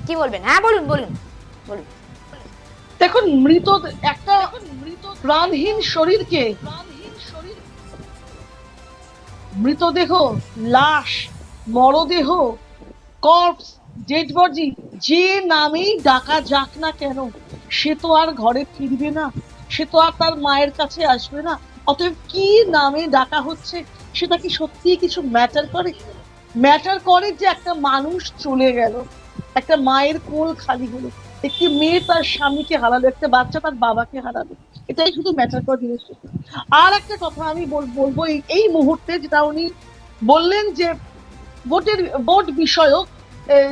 কি বলবেন? হ্যাঁ বলুন বলুন বলুন। দেখুন, একটা প্রাণহীন শরীরকে, মৃতদেহ, লাশ, মরদেহ, কর্পস, ডেড বডি যে নামেই ডাকা যাক না কেন, সে তো আর ঘরে ফিরবে না, সে তো আর তার মায়ের কাছে আসবে না। অতএব কি নামে ডাকা হচ্ছে সেটা কি সত্যি কিছু ম্যাটার করে? ম্যাটার করে যে একটা মানুষ চলে গেল, একটা মায়ের কোল খালি হলো, একটি মেয়ে তার স্বামীকে হারালো, একটা বাচ্চা তার বাবাকে হারালো, এটাই শুধু ম্যাটার করে জিনিস। আর একটা কথা আমি বলবো, এই মুহূর্তে যেটা উনি বললেন যে ভোট বিষয়ক,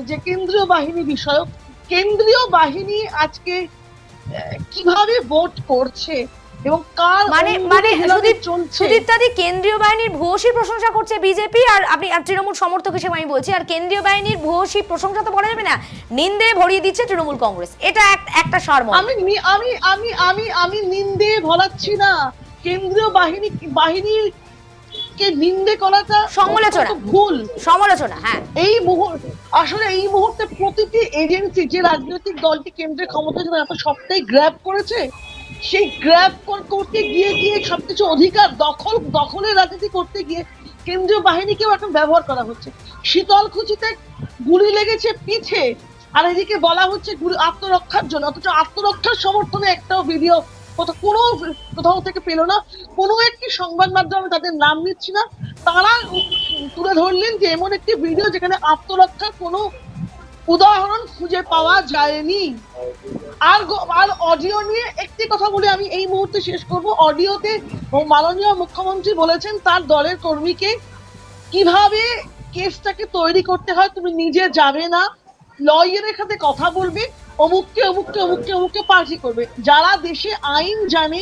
যে কেন্দ্রীয় বাহিনী বিষয়ক, কেন্দ্রীয় বাহিনী আজকে কিভাবে ভোট করছে এবং কার মানে সুদীপ্তাদি, কেন্দ্রীয় বাহিনীর ভূয়সী প্রশংসা করছে বিজেপি, আর আপনি তৃণমূল সমর্থক হিসেবে আমি বলছি, আর কেন্দ্রীয় বাহিনীর ভূয়সী প্রশংসা তো বলা যাবে না, নিন্দে ভরিয়ে দিচ্ছে তৃণমূল কংগ্রেস, এটা একটা সারমর্ম। আমি নিন্দে ভরাচ্ছি না, কেন্দ্রীয় বাহিনীর কে নিন্দে করাটা ভুল সমালোচনা। হ্যাঁ, আসলে এই মুহূর্তে প্রতিটি এজেন্সি যে রাজনৈতিক দলটি কেন্দ্রে ক্ষমতা সবটাই গ্র্যাব করেছে, সেই গ্র্যাব করতে গিয়ে সবকিছু অধিকার দখলের রাজনীতি করতে গিয়ে কেন্দ্রীয় বাহিনীকেও এখন ব্যবহার করা হচ্ছে। শীতলকুচিতে গুলি লেগেছে পিঠে, আর এদিকে বলা হচ্ছে আত্মরক্ষার জন্য, অথচ আত্মরক্ষার সমর্থনে একটাও ভিডিও কোথাও থেকে পেল না। কোনো একটি সংবাদ মাধ্যমে, তাদের নাম নিচ্ছি না, তারা তুলে ধরলেন যে এমন একটি ভিডিও যেখানে আত্মরক্ষার কোনো উদাহরণ খুঁজে পাওয়া যায়নি। আর অডিও নিয়ে একটি কথা বলে আমি এই মুহূর্তে শেষ করব। অডিওতে মাননীয় মুখ্যমন্ত্রী বলেছেন তার দলের কর্মীকে কিভাবে কেসটাকে তৈরি করতে হয় তুমি নিজে যাবে না, লয়ারের সাথে কথা বলবে, অমুককে পার্টি করবে। যারা দেশে আইন জানে,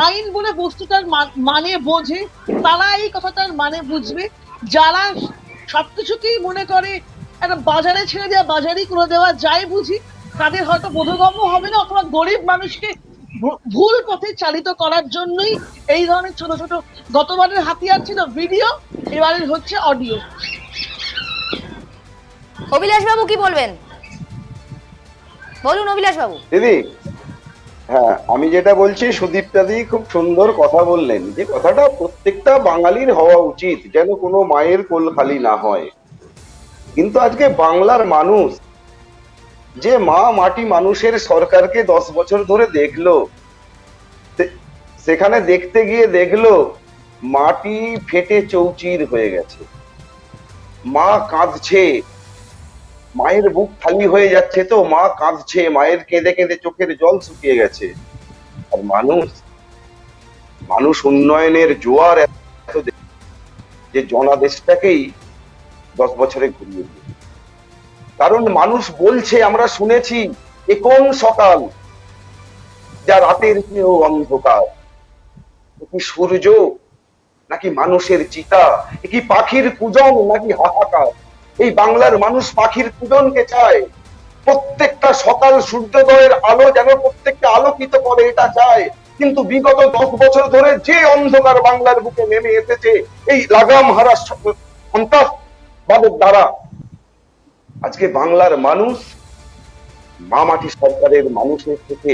আইন বলে বস্তুটার মানে বোঝে, তারা এই কথাটার মানে বুঝবে। যারা সবকিছুকেই মনে করে একটা বাজারে ছেড়ে দেওয়া, বাজারই করে দেওয়া যায় বুঝি, তাদের হয়তো বোধগম্য হবে না, অথবা গরিব মানুষকে ভুল পথে চালিত করার জন্যই এই ধরনের ছোট ছোট, গতবারের হাতিয়ার ছিল ভিডিও, এবারের হচ্ছে অডিও। অভিলাষ বাবু কি বলবেন? বলুন অভিলাষ বাবু। দিদি, হ্যাঁ, আমি যেটা বলছি, সুদীপ্তাদি খুব সুন্দর কথা বললেন, যে কথাটা প্রত্যেকটা বাঙালির হওয়া উচিত, যেন কোনো মায়ের কোল খালি না হয়। কিন্তু আজকে বাংলার মানুষ যে মাটি মানুষের সরকারকে 10 বছর ধরে দেখলো, সেখানে দেখতে গিয়ে দেখলো মাটি ফেটে চৌচির হয়ে গেছে, মা কাঁদছে, মায়ের বুক খালি হয়ে যাচ্ছে, তো মা কাঁদছে, মায়ের কেঁদে কেঁদে চোখের জল শুকিয়ে গেছে। আর মানুষ উন্নয়নের জোয়ার এত যে জনাদেশটাকেই 10 বছরে ঘুরিয়ে দিল। কারণ মানুষ বলছে, আমরা শুনেছি, এ কোন সকাল যা রাতের চেয়েও অন্ধকার, কি সূর্য নাকি মানুষের চিতা, এ কি পাখির কুজন নাকি হাহাকার। এই বাংলার মানুষ পাখির কুজনকে চায়, প্রত্যেকটা সকাল সূর্যোদয়ের আলো যেন প্রত্যেকটা আলোকিত করে এটা চায়। কিন্তু বিগত 10 বছর ধরে যে অন্ধকার বাংলার বুকে নেমে এসেছে এই লাগাম হারা সন্ত্রাসবাদের দ্বারা, আজকে বাংলার মানুষ মা মাটি সরকারের মানুষের থেকে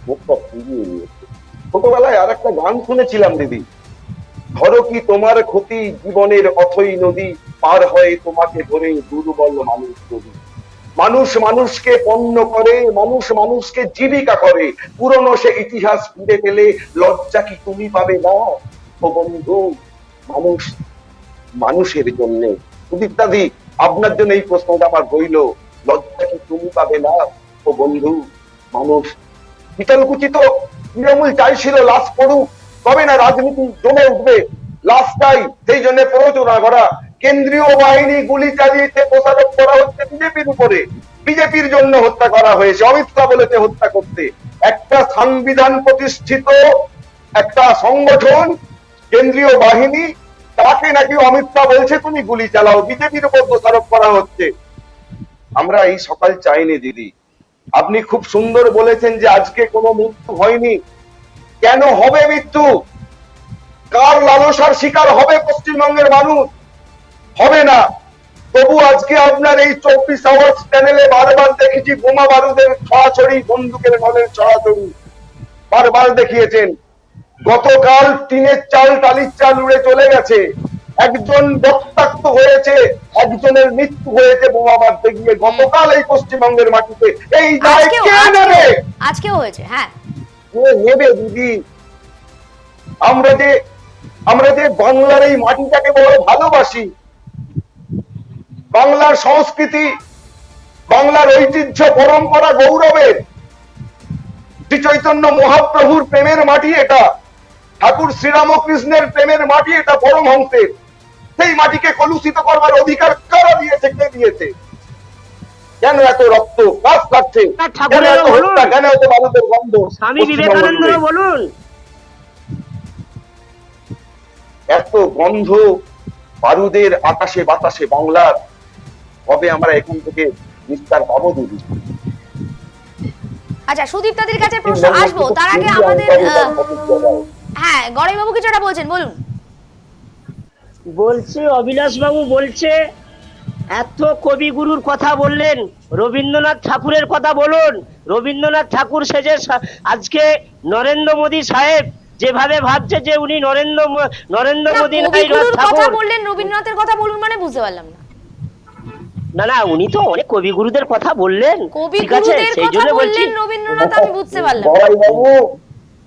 মুখটা ফিরিয়ে নিয়েছে। ছোটবেলায় আর একটা গান শুনেছিলাম দিদি, ধরো কি তোমার ক্ষতি জীবনের অথই নদী, পার হয় তোমাকে ধরে দুর্বল মানুষ যদি। মানুষ মানুষকে পণ্য করে, মানুষ মানুষকে জীবিকা করে, পুরনো সে ইতিহাস ফিরে পেলে লজ্জা কি তুমি পাবে না ও বন্ধু। মানুষ মানুষের জন্য, সুদীপ্তাদি আপনার জন্য এই প্রশ্নটা আমার রইল, লজ্জা কি তুমি পাবে না ও বন্ধু। মানুষ শীতলকুচি তো তৃণমূল চাইছিল লাশ পড়ুক, তবে না রাজনীতি জমে উঠবে, লাশ চাই, সেই জন্য প্ররোচনা করা। কেন্দ্রীয় বাহিনী গুলি চালিয়েছে, প্রসারক করা হচ্ছে বিজেপির উপরে, বিজেপির জন্য হত্যা করা হয়েছে, অমিত শাহ বলেছে হত্যা করতে। একটা সংবিধান প্রতিষ্ঠিত একটা সংগঠন কেন্দ্রীয় বাহিনী, তাকে নাকি অমিত শাহ বলছে তুমি গুলি চালাও, বিজেপির উপর দোষারোপ করা হচ্ছে। আমরা এই সকাল চাইনি দিদি। আপনি খুব সুন্দর বলেছেন যে আজকে কোনো মৃত্যু হয়নি, কেন হবে মৃত্যু? কার লালসার শিকার হবে পশ্চিমবঙ্গের মানুষ? হবে না। তবু আজকে আপনার এই 24 আওয়ার্স চ্যানেলে বারবার দেখেছি বোমা বারুদের ছড়াছড়ি, বন্দুকের নলের ছড়াছড়ি বারবার দেখিয়েছেন। গতকাল টিনের চাল টালির চাল উড়ে চলে গেছে, একজন রক্তাক্ত হয়েছে, একজনের মৃত্যু হয়েছে বোমা মারতে গিয়ে গতকাল এই পশ্চিমবঙ্গের মাটিতে। এই দায় কে নেবে? আজকেও হয়েছে, হ্যাঁ নেবে দিদি? আমরা যে বাংলার এই মাটিটাকে বড় ভালোবাসি, বাংলার সংস্কৃতি, বাংলার ঐতিহ্য, পরম্পরা, গৌরবের, শ্রী চৈতন্য মহাপ্রভুর প্রেমের মাটি এটা, ঠাকুর শ্রীরামকৃষ্ণের প্রেমের মাটি এটা, পরমহংসের। সেই মাটিকে কলুষিত করবার অধিকার কারা দিয়েছে, কে দিয়েছে? কেন এত রক্ত কাজ লাগছে, কেন এত হত্যা, কেন এত বারুদের গন্ধ? স্বামী বিবেকানন্দ বলুন, এত গন্ধ বারুদের আকাশে বাতাসে বাংলার, কবে আমরা এখান থেকে নিস্তার পাবো দিদি? আচ্ছা, সুদীপ্তাদের কাছে প্রশ্ন আসবো, তার আগে আমাদের হ্যাঁ গড়াই বাবু কিছু একটা বলছেন, বলুন। বলছে অবিলাস বাবু বলছে এত কবিগুরুর কথা বললেন, রবীন্দ্রনাথ ঠাকুরের কথা বলুন। রবীন্দ্রনাথ ঠাকুর সেজে আজকে নরেন্দ্র মোদী সাহেব যেভাবে ভাবছে যে উনি নরেন্দ্র মোদী কথা বললেন, রবীন্দ্রনাথের কথা বলুন মানে বুঝতে পারলাম না। না না, উনি তো অনেক কবিগুরুদের কথা বললেন, ঠিক আছে, কবিগুরুদের সেই কথা জন্য বলছি। বললেন রবীন্দ্রনাথ, আমি বুঝতে পারলাম। বড়াই বাবু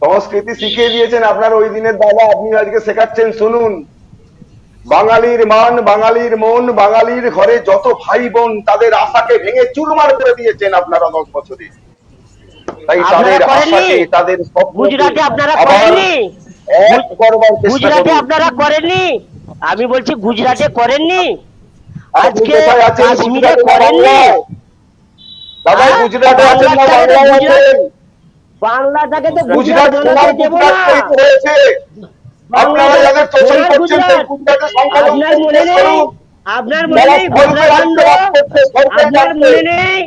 সংস্কৃতি শিখিয়ে দিয়েছেন আপনার ওই দিনের দাদা, আপনি আজকে শেখাচ্ছেন। শুনুন, বাঙালির মান, বাঙালির মন, বাঙালির ঘরে যত ভাই বোন, তাদের আশাকে ভেঙে চুরমার করে দিয়েছেন আপনারা 10 বছরে। তাই তাদের আশাকে, তাদের গুজরাটে আপনারা করেননি, গুজরাটে আপনারা করেননি, আমি বলছি গুজরাটে করেননি, আজকে কাশ্মীরে করেননি। দাদা গুজরাটে আছেন না বাংলায় আছেন? বাংলাটাকে তো গুজরাট সোনার গুজরাট হয়েছে। আপনারা যাদের শোষণ করছেন সেই গুজরাটের সংখ্যালঘু আপনার মনে নেই, আপনার মনে নেই গোদরাকাণ্ড, আপনার মনে নেই,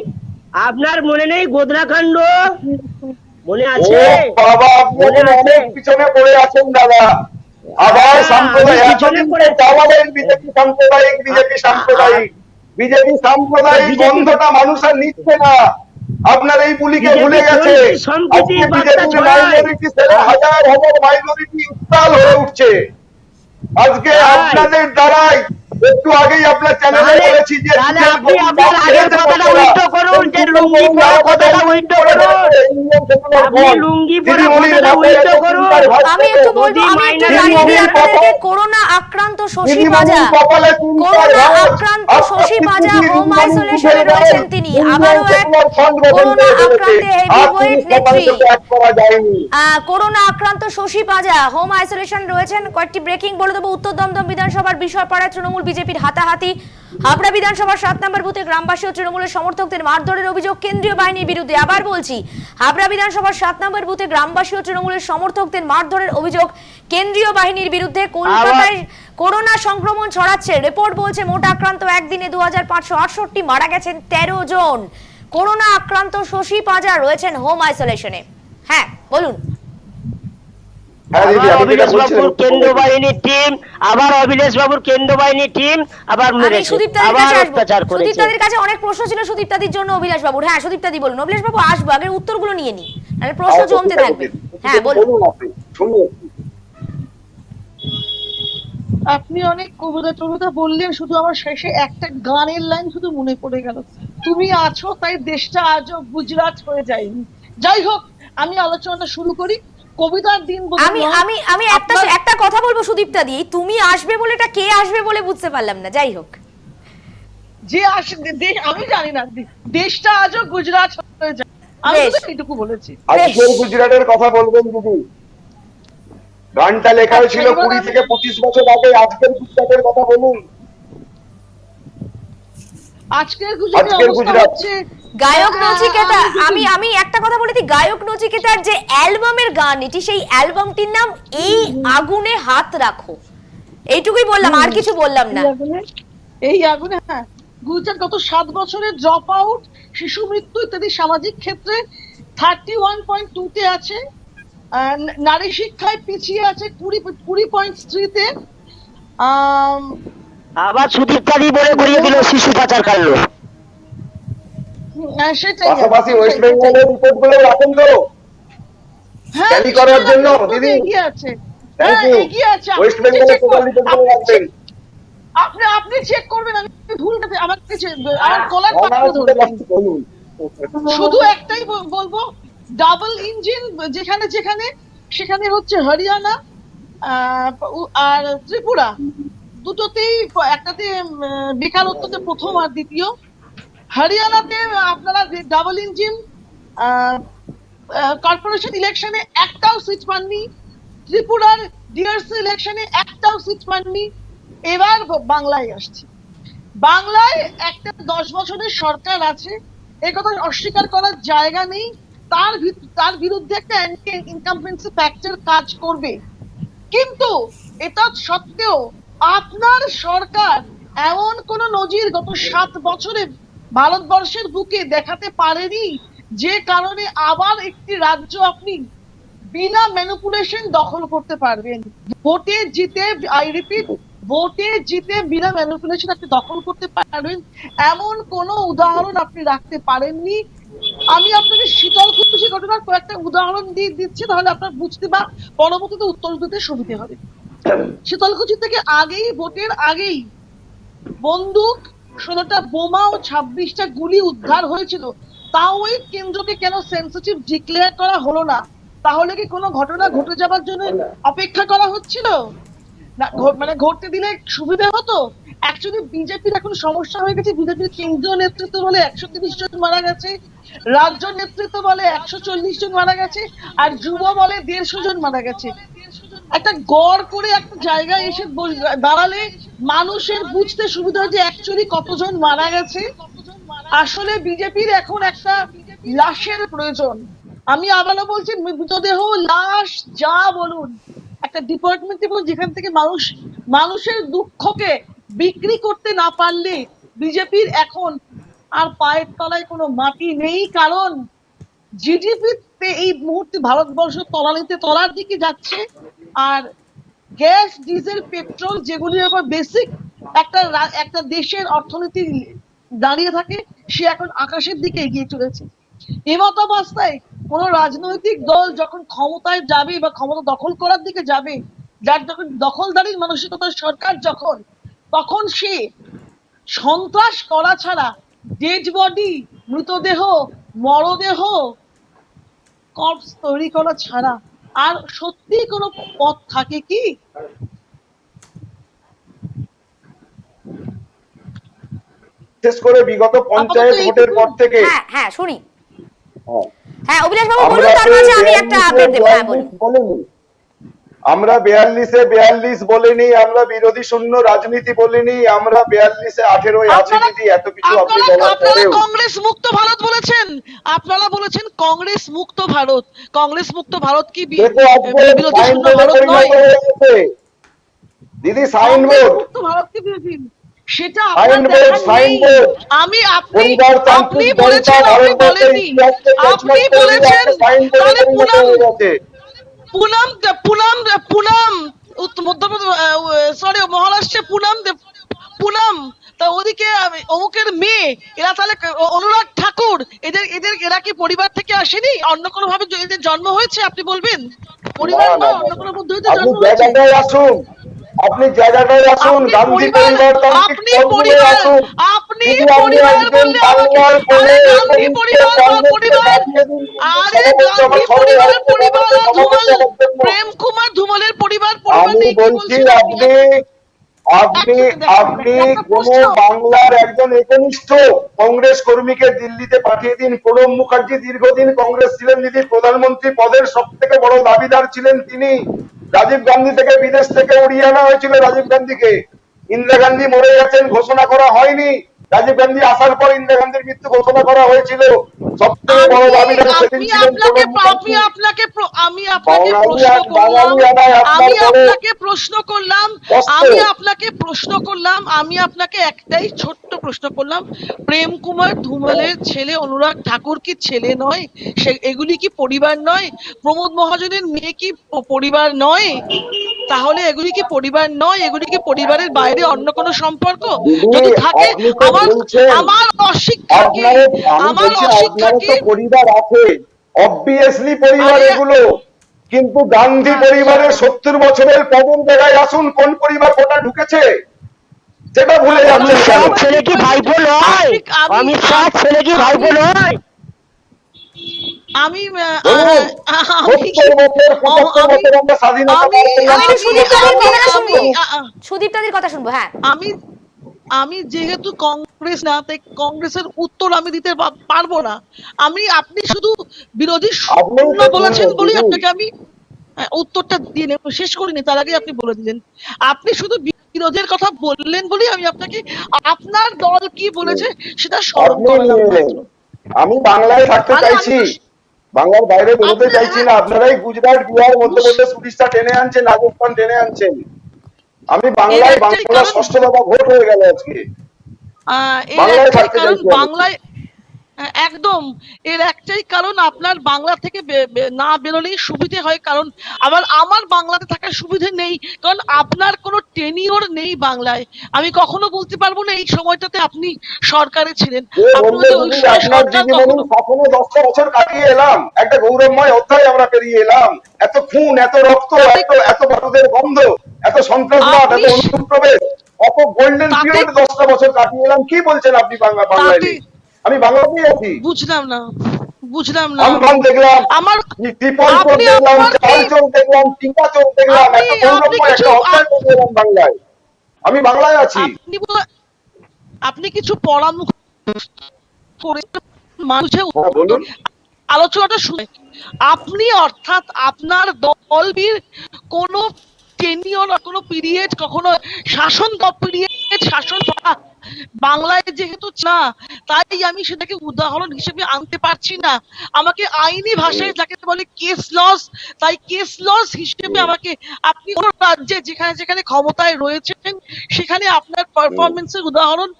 আপনার মনে নেই গোদরাকাণ্ড, মনে আছে? বাবা আপনি অনেক পিছনে পড়ে আছেন দাদা। আবার সাম্প্রদায়িক, বিজেপি সাম্প্রদায়িক, বিজেপি সাম্প্রদায়িক, বিজেপি সাম্প্রদায়িক গন্ধটা মানুষ আর নিচ্ছে না। আপনার এই পুলিকে ভুলে গেছে। মাইনরিটি ছেড়ে হাজার হাজার মাইনরিটি উত্তাল হয়ে উঠছে। আজকে আপনাদের দ্বারাই একটু আগেই আপনার চ্যানেলে তাহলে বলেছি যে তাহলে আপনি আপনার আগের কথাটা উইথড্র করুন, যে লুঙ্গি পরা কথাটা উইথড্র করুন। আপনি লুঙ্গি পরা কথাটা উইথড্র করুন। আমি একটু বলবো, আমি একটু জানিয়ে দিই আপনাদেরকে, করোনা আক্রান্ত শশী পাজা, করোনা আক্রান্ত শশী পাজা হোম আইসোলেশনে রয়েছেন তিনি। আবারও এক করোনা আক্রান্তে হেভিওয়েট নেত্রী, করোনা আক্রান্ত শশী পাজা হোম আইসোলেশন রয়েছেন। কয়েকটি ব্রেকিং বলে দেবো। উত্তর দমদম বিধানসভার বিষয়পাড়ায় তৃণমূল বিজেপির হাতাহাতি। হাবড়া বিধানসভার 7 নম্বর বুথে গ্রামবাসী ও তৃণমূলের সমর্থকদের মারধরের অভিযোগ কেন্দ্রীয় বাহিনীর বিরুদ্ধে। আবার বলছি, হাবড়া বিধানসভার 7 নম্বর বুথে গ্রামবাসী ও তৃণমূলের সমর্থকদের মারধরের অভিযোগ কেন্দ্রীয় বাহিনীর বিরুদ্ধে। কলকাতায় করোনা সংক্রমণ ছড়াচ্ছে, রিপোর্ট বলছে মোট আক্রান্ত একদিনে 2568, মারা গেছেন 13 জন। করোনা আক্রান্ত শশী পাজা রয়েছেন হোম আইসোলেশনে। হ্যাঁ বলুন। আবার অভিলাষ বাবুর কেন্দ্র বাহিনীর টিম, আবার অভিলাষ বাবুর কেন্দ্র বাহিনীর টিম আবার আমি মেরেছে, সুদীপ্তাদির আবার কাছে আসবো। অত্যাচার করেছে। সুদীপ্তাদির কাছে অনেক প্রশ্ন ছিল সুদীপ্তাদির জন্য অভিলাষ বাবুর। হ্যাঁ সুদীপ্তাদি বলুন। অভিলাষ বাবু আসবো, আগে উত্তরগুলো নিয়ে নিই, নাহলে প্রশ্ন জমতে থাকবে। হ্যাঁ বলুন। আপনি অনেক কবিতা টবিতা বললেন, শুধু আমার শেষে একটা গানের লাইন শুধু মনে পড়ে গেল, তুমি আছো তাই দেশটা আজও গুজরাট হয়ে যায়নি। যাই হোক, আমি আলোচনাটা শুরু করি। কবিতার দিন আমি আমি আমি একটা কথা বলবো সুদীপ্তাদি, তুমি আসবে বলে, এটা কে আসবে বলে বুঝতে পারলাম না। যাই হোক, যে আসবে আমি জানি না, দেশটা আজও গুজরাট হয়ে যায়, আমি এইটুকু বলেছি। আজকের গুজরাটের কথা বলবেন দিদি, গানটা লেখা হয়েছিল 20 থেকে 25 বছর আগে। আজকের গুজরাটের কথা বলুন। আজকের গুজরাট হচ্ছে গায়ক নচিকেতা, আমি একটা কথা বলে দিই, গায়ক নচিকেতার যে অ্যালবামের গান এটি, সেই অ্যালবামটির নাম এই আগুনে হাত রাখো। এইটুকুই বললাম, আর কিছু বললাম না। এই আগুনে, হ্যাঁ, গুজরাট গত 7 বছরের ড্রপ আউট, শিশু মৃত্যু ইত্যাদি সামাজিক ক্ষেত্রে 31.2 তে আছে। নারী শিক্ষায় পিছিয়ে আছে 20.3 তে। আবার সুদীপ্তাদি বলে ঘুরিয়ে দিল শিশু পাচার কাণ্ড। সেটাই পাশাপাশি ওয়েস্ট বেঙ্গলের রিপোর্টগুলো রাখেন তো ট্যালি করার জন্য দিদি। এগিয়ে আছে, থ্যাংক ইউ। এগিয়ে আছে। ওয়েস্ট বেঙ্গলের টোটাল রিপোর্টগুলো রাখবেন। আপনি চেক করবেন, আমি ভুলটা আমার কাছে আমার কলার পাতা ধরে। শুধু একটাই বলবো, ডাবল ইঞ্জিন যেখানে যেখানে, সেখানে হচ্ছে হরিয়ানা আর ত্রিপুরা, দুটোতেই, একটাতে বেকারত্বতে প্রথম আর দ্বিতীয়। হরিয়ানাতে আপনারা ডাবল ইঞ্জিন, কর্পোরেশন ইলেকশনে একটাও সিট পাননি। ত্রিপুরার ডিআরসি ইলেকশনে একটাও সিট পাননি। এবার বাংলায় আসছে। বাংলায় একটা 10 বছরের সরকার আছে, এ কথা অস্বীকার করার জায়গা নেই। তার বিরুদ্ধে একটা অ্যান্টি ইনকামপেন্সি ফ্যাক্টর কাজ করবে, কিন্তু এটা সত্ত্বেও আপনার সরকার এমন কোন নজির গত 7 বছরে ভারতবর্ষের বুকে দেখাতে পারেনি, যে কারণে আবার একটি রাজ্য আপনি বিনা ম্যানিপুলেশন দখল করতে পারবেন। ভোটে জিতে, আই রিপিট, ভোটে জিতে বিনা ম্যানিপুলেশন আপনি দখল করতে পারবেন, এমন কোন উদাহরণ আপনি রাখতে পারেননি। আমি আপনাকে শীতলকুচি ঘটনার কয়েকটা উদাহরণ দিয়ে দিচ্ছি, তাহলে আপনার বুঝতে বা পরবর্তীতে উত্তর দিতে সুবিধা হবে। শীতলকুচি থেকে আগেই, ভোটের আগেই বন্দুক, 16টা বোমা ও 26টা গুলি উদ্ধার হয়েছিল। তাও ওই কেন্দ্রকে কেন সেন্সিটিভ ডিক্লেয়ার করা হলো না? তাহলে কি কোনো ঘটনা ঘটে যাবার জন্য অপেক্ষা করা হচ্ছিল না? মানে ঘটতে দিলে সুবিধা হতো। অ্যাকচুয়ালি বিজেপির এখন সমস্যা হয়ে গেছে, বিজেপির কেন্দ্রীয় নেতৃত্ব বলে 130 জন মারা গেছে, রাজ্য নেতৃত্ব বলে 140 জন মারা গেছে, আর যুব বলে 150 জন মারা গেছে। একটা গড় করে একটা জায়গায় এসে দাঁড়ালে মানুষের বুঝতে সুবিধা হয় যে অ্যাকচুয়ালি কতজন মারা গেছে। আসলে বিজেপির এখন একটা লাশের প্রয়োজন। আমি আবারও বলছি, মৃতদেহ, লাশ, যা বলুন, একটা ডিপার্টমেন্ট, এবং যেখান থেকে মানুষের দুঃখকে বিক্রি করতে না পারলে বিজেপির এখন আর পায়ের তলায় কোনো মাটি নেই। কারণ জিডিপিতে এই মুহূর্তে ভারতবর্ষ তলার দিকে যাচ্ছে, আর গ্যাস, ডিজেল, পেট্রোল, যেগুলির উপর বেসিক একটা দেশের অর্থনীতি দাঁড়িয়ে থাকে, সে এখন আকাশের দিকে এগিয়ে চলেছে। এমত অবস্থায় কোন রাজনৈতিক দল যখন ক্ষমতায় যাবে বা ক্ষমতা দখল করার দিকে যাবে, যার যখন দখলদারির মানসিকতার সরকার, যখন তখন সে সন্ত্রাস করা ছাড়া, ডেড বডি, মৃতদেহ, মরদেহ, কর্পস তৈরি করা ছাড়া আর সত্যি কোনো পথ থাকে কি? বিশেষ করে বিগত পঞ্চায়েত ভোটের পর থেকে হ্যাঁ হ্যাঁ শুনি। হ্যাঁ, হ্যাঁ অভিলাষ বাবু আমরা বলুন, তার মাঝে আমি একটা 42 আপডেট দেব। হ্যাঁ বলুন। বলিনি, আমরা 42 বলিনি, আমরা বিরোধী শূন্য রাজনীতি বলিনি, আমরা 42-এ 18 আছে দিদি, এত কিছু আপনি বলার আপনারা পরেও কংগ্রেস মুক্ত ভারত বলেছেন, আপনারা বলেছেন কংগ্রেস মুক্ত ভারত। কংগ্রেস মুক্ত ভারত কি দেখো আজকে বিরোধী শূন্য সাইনবোর্ডে ভারত নয়? পরিণত হয়ে গেছে দিদি, কংগ্রেস সাইনবোর্ড, মুক্ত ভারত কি বিরোধী? সেটা আপনার সাইনবোর্ড, দেখার নেই। সাইনবোর্ড। আমি আপনি পরিবারতান্ত্রিক বলেছেন, জনতা আপনি ভারতবর্ষের বলেননি। ইতিহাসকে আপনি তছনছ করে দিয়ে বলেছেন একটা সাইনবোর্ডে তাহলে পরিণত হয়ে গেছে। পুনাম পুনাম পুনাম মধ্যপ্রদেশ, সরি মহারাষ্ট্রে পুনাম, তা ওদিকে অমুকের মেয়ে, এরা তাহলে অনুরাগ ঠাকুর, এরা কি পরিবার থেকে আসেনি? অন্য কোনো ভাবে এদের জন্ম হয়েছে আপনি বলবেন? পরিবার না, নয়, না, অন্য না। কোনো পদ্ধতিতে আপনি জন্ম হয়েছে। জায়গাটায় আসুন, আপনি জায়গাটায় আসুন, আপনি গান্ধী পরিবার, পরিবারতান্ত্রিক আপনি পথগুলোয় পরিবার, আসুন। আপনি যদি আপনি পরিবার একজন বললে আমাকে, বাংলার কোণে আরে গান্ধী কংগ্রেসকে পরিবার কংগ্রেসকে পরিবার, কাটিয়ে দিন, আরে সভাপতি গান্ধী আমার সরে পরিবার আসতে পরিবার পারবে আর ধুমাল, সভাপতি আমার জন্য। প্রেম কুমার ধুমালের পরিবার আমি নেই কি বলছি বলছেন আপনি? আপনি আপনি একটা কোন প্রশ্ন, বাংলার একজন একনিষ্ঠ কংগ্রেস কর্মীকে দিল্লিতে পাঠিয়ে দিন। প্রণব মুখার্জি দীর্ঘদিন কংগ্রেস ছিলেন দিদি, প্রধানমন্ত্রী পদের সব থেকে বড় দাবিদার ছিলেন তিনি। রাজীব গান্ধী থেকে বিদেশ থেকে উড়িয়ে আনা হয়েছিল রাজীব গান্ধীকে। ইন্দিরা গান্ধী মরে গেছেন, ঘোষণা করা হয়নি। রাজীব গান্ধী আসার পর ইন্দিরা গান্ধীর মৃত্যু ঘোষণা করা হয়েছিল। সব থেকে বড় দাবিদার সেদিন ছিলেন প্রণব মুখার্জি। আমি আপনাকে একটাই ছোট্ট প্রশ্ন করলাম, প্রেম কুমার ধুমালের ছেলে অনুরাগ ঠাকুর কি ছেলে নয়? এগুলি কি পরিবার নয়? প্রমোদ মহাজনের মেয়ে কি পরিবার নয়? তাহলে এগুলি কি পরিবার নয়? এগুলি কি পরিবারের বাইরে অন্য কোনো সম্পর্ক? যদি থাকে, আমার অশিক্ষা কি, আমার অশিক্ষা কি? পরিবার আছে, অবভিয়াসলি পরিবার এগুলো, কিন্তু গান্ধী পরিবারের 70 বছরের প্রবণ জায়গায় আসুন, কোন পরিবার কোটা ঢুকেছে সেটা ভুলে যাচ্ছেন কেন? ছেলে কি ভাইপো নয়? আমি ছেলে কি ভাইপো নয়? আমি বলুন, 70 বছর 75 বছর আমরা স্বাধীনতা পার করলাম। আমি সুদীপ দাদির কথা শুনবো, আমি সুদীপ দাদির কথা শুনবো। হ্যাঁ আমি যেহেতু কংগ্রেস না, তাই কংগ্রেসের উত্তর আমি দিতে পারবো না। আপনি শুধু বিরোধী শূন্য বলেছেন বলি আপনাকে আমি উত্তরটা দিয়ে নেব, শেষ করিনি তার আগে আপনি বলে দিলেন। আপনি শুধু বিরোধের কথা বললেন বলি আমি আপনাকে আপনার দল কি বলেছে সেটা স্মরণ করালাম মাত্র। আমি বাংলায় থাকতে চাইছি, বাংলার বাইরে বেরোতে চাইছি না। আপনারাই গুজরাট, বিহার, মধ্যপ্রদেশ, উড়িষ্যা টেনে আনছেন, রাজস্থান টেনে আনছেন। আমি বাংলায়, বাংলা ষষ্ঠ দফা ভোট হয়ে গেল আজকে। বাংলায় একদম এর একটাই কারণ, আপনার বাংলা থেকে না বেরোলেই সুবিধে হয়, কারণ আমার বাংলাতে থাকার সুবিধে নেই, কারণ আপনার কোনো টেনিওর নেই বাংলায়। আমি কখনো বলতে পারবো না এই সময়টাতে আপনি সরকারে ছিলেন। শাসনে 10টা বছর কাটিয়ে এলাম, একটা গৌরবময় অধ্যায় আমরা পেরিয়ে এলাম। এত খুন, এত রক্ত, এত বারুদের গন্ধ, এত সন্ত্রাসবাদ, এত অনুপ্রবেশ, এত গোল্ডেন পিরিয়ড 10টা বছর কাটিয়ে এলাম। কি বলছেন আপনি বাংলায় নেই? আমি বাংলাতেই আছি। বুঝলাম না আমফান দেখলাম, আমার ত্রিপল চোর দেখলাম, চাল চোর দেখলাম, টিকা চোর দেখলাম, একটা গৌরবময় একটা অধ্যায় পেরিয়ে এলাম বাংলায়। আমি বাংলায় আছি। আপনি কিছু পরামর্শ করে মানুষের বলুন, আলোচনাটা শুনে আপনি, অর্থাৎ আপনার দলবীর কোন টেনিওর, কোনো পিরিয়ড, কখনো শাসন বাংলায় যেহেতু না, তাই আমি সেটাকে উদাহরণ হিসেবে আনতে পারছি না। আমাকে আইনি ভাষায় যাকে বলে কেস লস, তাই কেস লস হিসেবে আমাকে, আপনি কোন রাজ্যে যেখানে যেখানে ক্ষমতায় রয়েছেন সেখানে আপনার পারফরমেন্সের উদাহরণ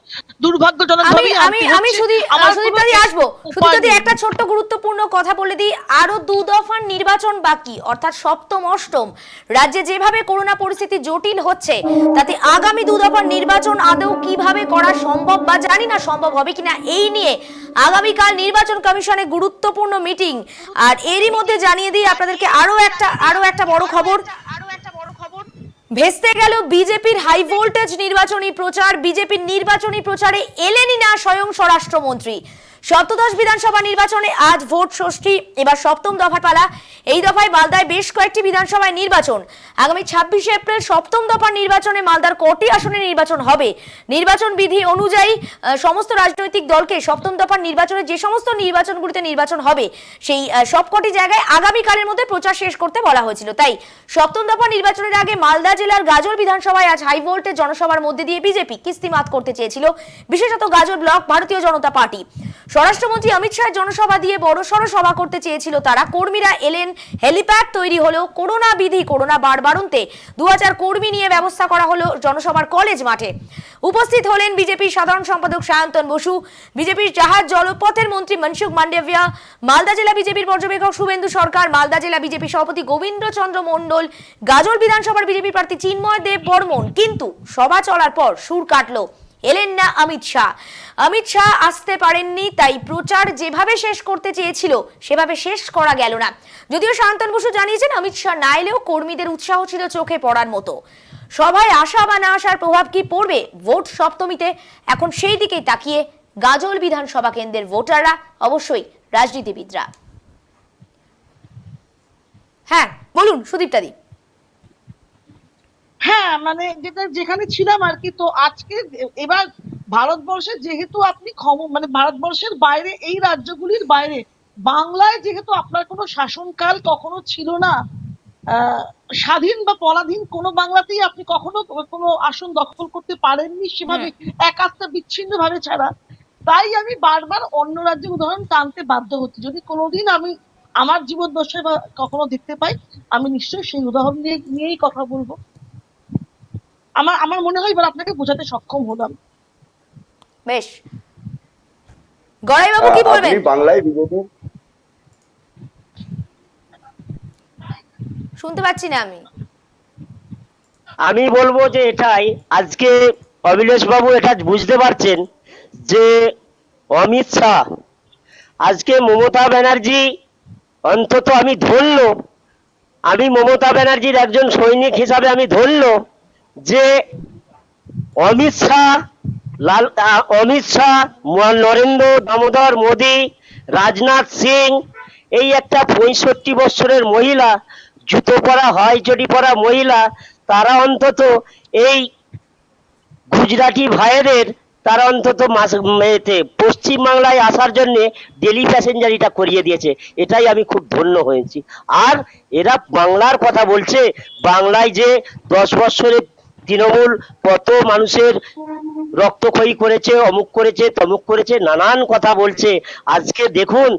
দুর্ভাগ্যজনকভাবে আমি সুদীপ দাদি আসবো। সুদীপ দাদি একটা ছোট্ট গুরুত্বপূর্ণ কথা বলে দিই, আরো 2 দফার নির্বাচন বাকি, অর্থাৎ সপ্তম অষ্টম। রাজ্যে যেভাবে করোনা পরিস্থিতি জটিল হচ্ছে, তাতে আগামী 2 দফার নির্বাচন আদৌ কিভাবে করা সম্ভব বা জানি না সম্ভব হবে কিনা, এই নিয়ে আগামীকাল নির্বাচন কমিশনে গুরুত্বপূর্ণ মিটিং। আর এরই মধ্যে জানিয়ে দিই আপনাদেরকে আরো একটা বড় খবর। ভেস্তে গেল বিজেপির হাই ভোল্টেজ নির্বাচনী প্রচার। বিজেপির নির্বাচনী প্রচারে এলেনই না স্বয়ং স্বরাষ্ট্রমন্ত্রী। সপ্তদশ বিধানসভা নির্বাচনে আজ ভোট ষষ্ঠী, এবার সপ্তম দফার পালা। এই দফায় মালদায় বেশ কয়েকটি বিধানসভায় নির্বাচন। আগামী 26 এপ্রিল সপ্তম দফার নির্বাচনে মালদার কটি আসনে নির্বাচন হবে। নির্বাচন বিধি অনুযায়ী সমস্ত রাজনৈতিক দলকে সপ্তম দফার নির্বাচনে যে সমস্ত নির্বাচনগুলিতে নির্বাচন হবে সেই সবকটি জায়গায় আগামীকালের মধ্যে প্রচার শেষ করতে বলা হয়েছিল। তাই সপ্তম দফা নির্বাচনের আগে মালদা জেলার গাজল বিধানসভায় আজ হাই ভোল্টেজ জনসভার মধ্যে দিয়ে বিজেপি কিস্তিমাত করতে চেয়েছিল, বিশেষত গাজল ব্লক ভারতীয় জনতা পার্টি। স্বরাষ্ট্রমন্ত্রী অমিত শাহের জনসভা দিয়ে বড়সড় সভা করতে চেয়েছিল তারা। কর্মীরা এলেন, হেলিপ্যাড তৈরি হলো, করোনা বিধি, করোনা বাড়বাড়ন্তে 2000 কর্মী নিয়ে ব্যবস্থা করা হলো জনসভার কলেজ মাঠে। উপস্থিত হলেন বিজেপির সাধারণ সম্পাদক সায়ন্তন বসু, বিজেপির জাহাজ জলপথের মন্ত্রী মনসুখ মান্ডভিয়া, মালদা জেলা বিজেপির পর্যবেক্ষক শুভেন্দু সরকার, মালদা জেলা বিজেপি সভাপতি গোবিন্দচন্দ্র মণ্ডল, গাজল বিধানসভার বিজেপি প্রার্থী চিন্ময় দেব বর্মন। কিন্তু সভা চলার পর সুর কাটলো, এলেন না অমিত শাহ। অমিত শাহ আসতে পারেননি, তাই প্রচার যেভাবে শেষ করতে চেয়েছিল সেভাবে শেষ করা গেল না। যদিও সায়ন্তন বসু জানিয়েছেন অমিত শাহ না এলেও কর্মীদের উৎসাহ ছিল চোখে পড়ার মতো। সভায় আসা বা না আসার প্রভাব কি পড়বে ভোট সপ্তমীতে, এখন সেই দিকেই তাকিয়ে গাজল বিধানসভা কেন্দ্রের ভোটাররা, অবশ্যই রাজনীতিবিদরা। হ্যাঁ বলুন সুদীপ্তা দি। হ্যাঁ, মানে যেখানে ছিলাম আর কি। তো আজকে এবার ভারতবর্ষে যেহেতু আপনি মানে ভারতবর্ষের বাইরে, এই রাজ্যগুলির বাইরে, বাংলায় যেহেতু আপনার কোনো শাসনকাল কখনো ছিল না, স্বাধীন বা পরাধীন কোনো বাংলাতেই আপনি কখনো কোনো আসন দখল করতে পারেননি সেভাবে একাত্তা বিচ্ছিন্ন ভাবে ছাড়া। তাই আমি বারবার অন্য রাজ্যের উদাহরণ টানতে বাধ্য হচ্ছি। যদি কোনোদিন আমি আমার জীবন দশায় বা কখনো দেখতে পাই, আমি নিশ্চয়ই সেই উদাহরণ নিয়েই কথা বলবো। আমার মনে হয় এবার আপনাকে বোঝাতে সক্ষম হলাম। বেশ, গড়াই বাবু কি বলবেন? বাংলায় বিজেপি শুনতে পাচ্ছি না আমি বলবো যে এটাই, আজকে অভিলেষ বাবু এটা বুঝতে পারছেন যে অমিত শাহ, আজকে মমতা ব্যানার্জি অন্তত আমি ধরল, আমি মমতা ব্যানার্জির একজন সৈনিক হিসাবে আমি ধরল যে অমিত শাহ, নরেন্দ্র দামোদর মোদী, রাজনাথ সিং, এই একটা 65 বছরের মহিলা, জুতো পরা হয় চটি পরা মহিলা, তারা অন্তত এই গুজরাটি ভাইয়েদের তারা অন্তত পশ্চিম বাংলায় আসার জন্য ডেলি প্যাসেঞ্জারিটা করিয়ে দিয়েছে। এটাই আমি খুব ধন্য হয়েছি। আর এরা বাংলার কথা বলছে, বাংলায় যে 10 বছরে তৃণমূল কত মানুষের রক্তক্ষয়ী করেছে, অমুক করেছে, তমুক করেছে, নানান কথা বলছে। আজকে দেখুন,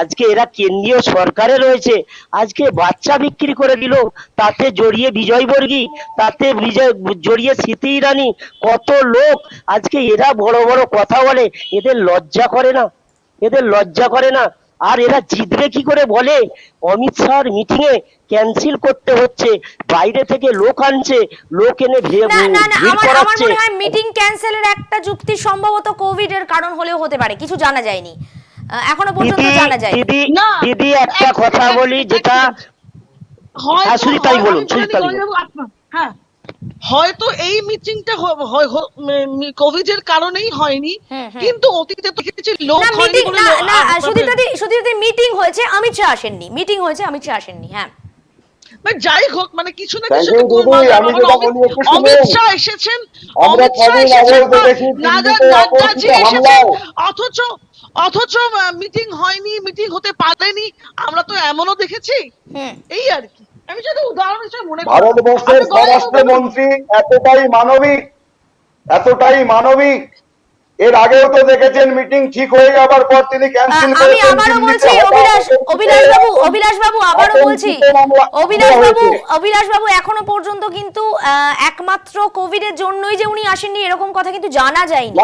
আজকে এরা কেন্দ্রীয় সরকারে রয়েছে, আজকে বাচ্চা বিক্রি করে দিল, তাতে জড়িয়ে বিজয়বর্গী, তাতে জড়িয়ে স্মৃতি ইরানি, কত লোক। আজকে এরা বড় বড় কথা বলে, এদের লজ্জা করে না? এদের লজ্জা করে না? আর এরা জিতবে কি করে বলে? অমিত শাহর মিটিং এ ক্যান্সেল করতে হচ্ছে, বাইরে থেকে লোক আনছে, লোক এনে ভিড় করাচ্ছে। মনে হয় মিটিং ক্যান্সেলের একটা যুক্তি সম্ভবত কোভিড এর কারণ হলেও হতে পারে, কিছু জানা যায়নি এখনো পর্যন্ত, জানা যায়নি। দিদি একটা কথা বলি, যেটা সুরিতাই বলুন, সুরিতাই বলুন। হ্যাঁ, হয়তো এই মিটিংটা কোভিড এর কারণেই হয়নি, কিন্তু অতীতে তো কিছু লোক হয়নি বলে না। সুদীপ্তা দি, মিটিং হয়েছে, অমিত শাহ আসেননি। মিটিং হয়েছে, অমিত শাহ আসেননি। হ্যাঁ, যাই হোক, মানে কিছু না কিছু অমিত শাহ এসেছেন, নাড্ডাজি এসেছেন, অথচ মিটিং হয়নি, মিটিং হতে পারেনি। আমরা তো এমনও দেখেছি। এই আর কি, আমি যদি উদাহরণ হিসেবে মনে করি, ভারতবর্ষের স্বরাষ্ট্রমন্ত্রী এতটাই মানবিক, এর আগেও তো দেখেছেন মিটিং ঠিক হয়ে যাবার পর তিনি ক্যান্সেল করেছেন। আমি আবারও বলছি অভিলাষ বাবু আবারও বলছি, অভিলাষ বাবু এখনো পর্যন্ত কিন্তু একমাত্র কোভিড এর জন্যই যে উনি আসেননি এরকম কথা কিন্তু জানা যায়নি।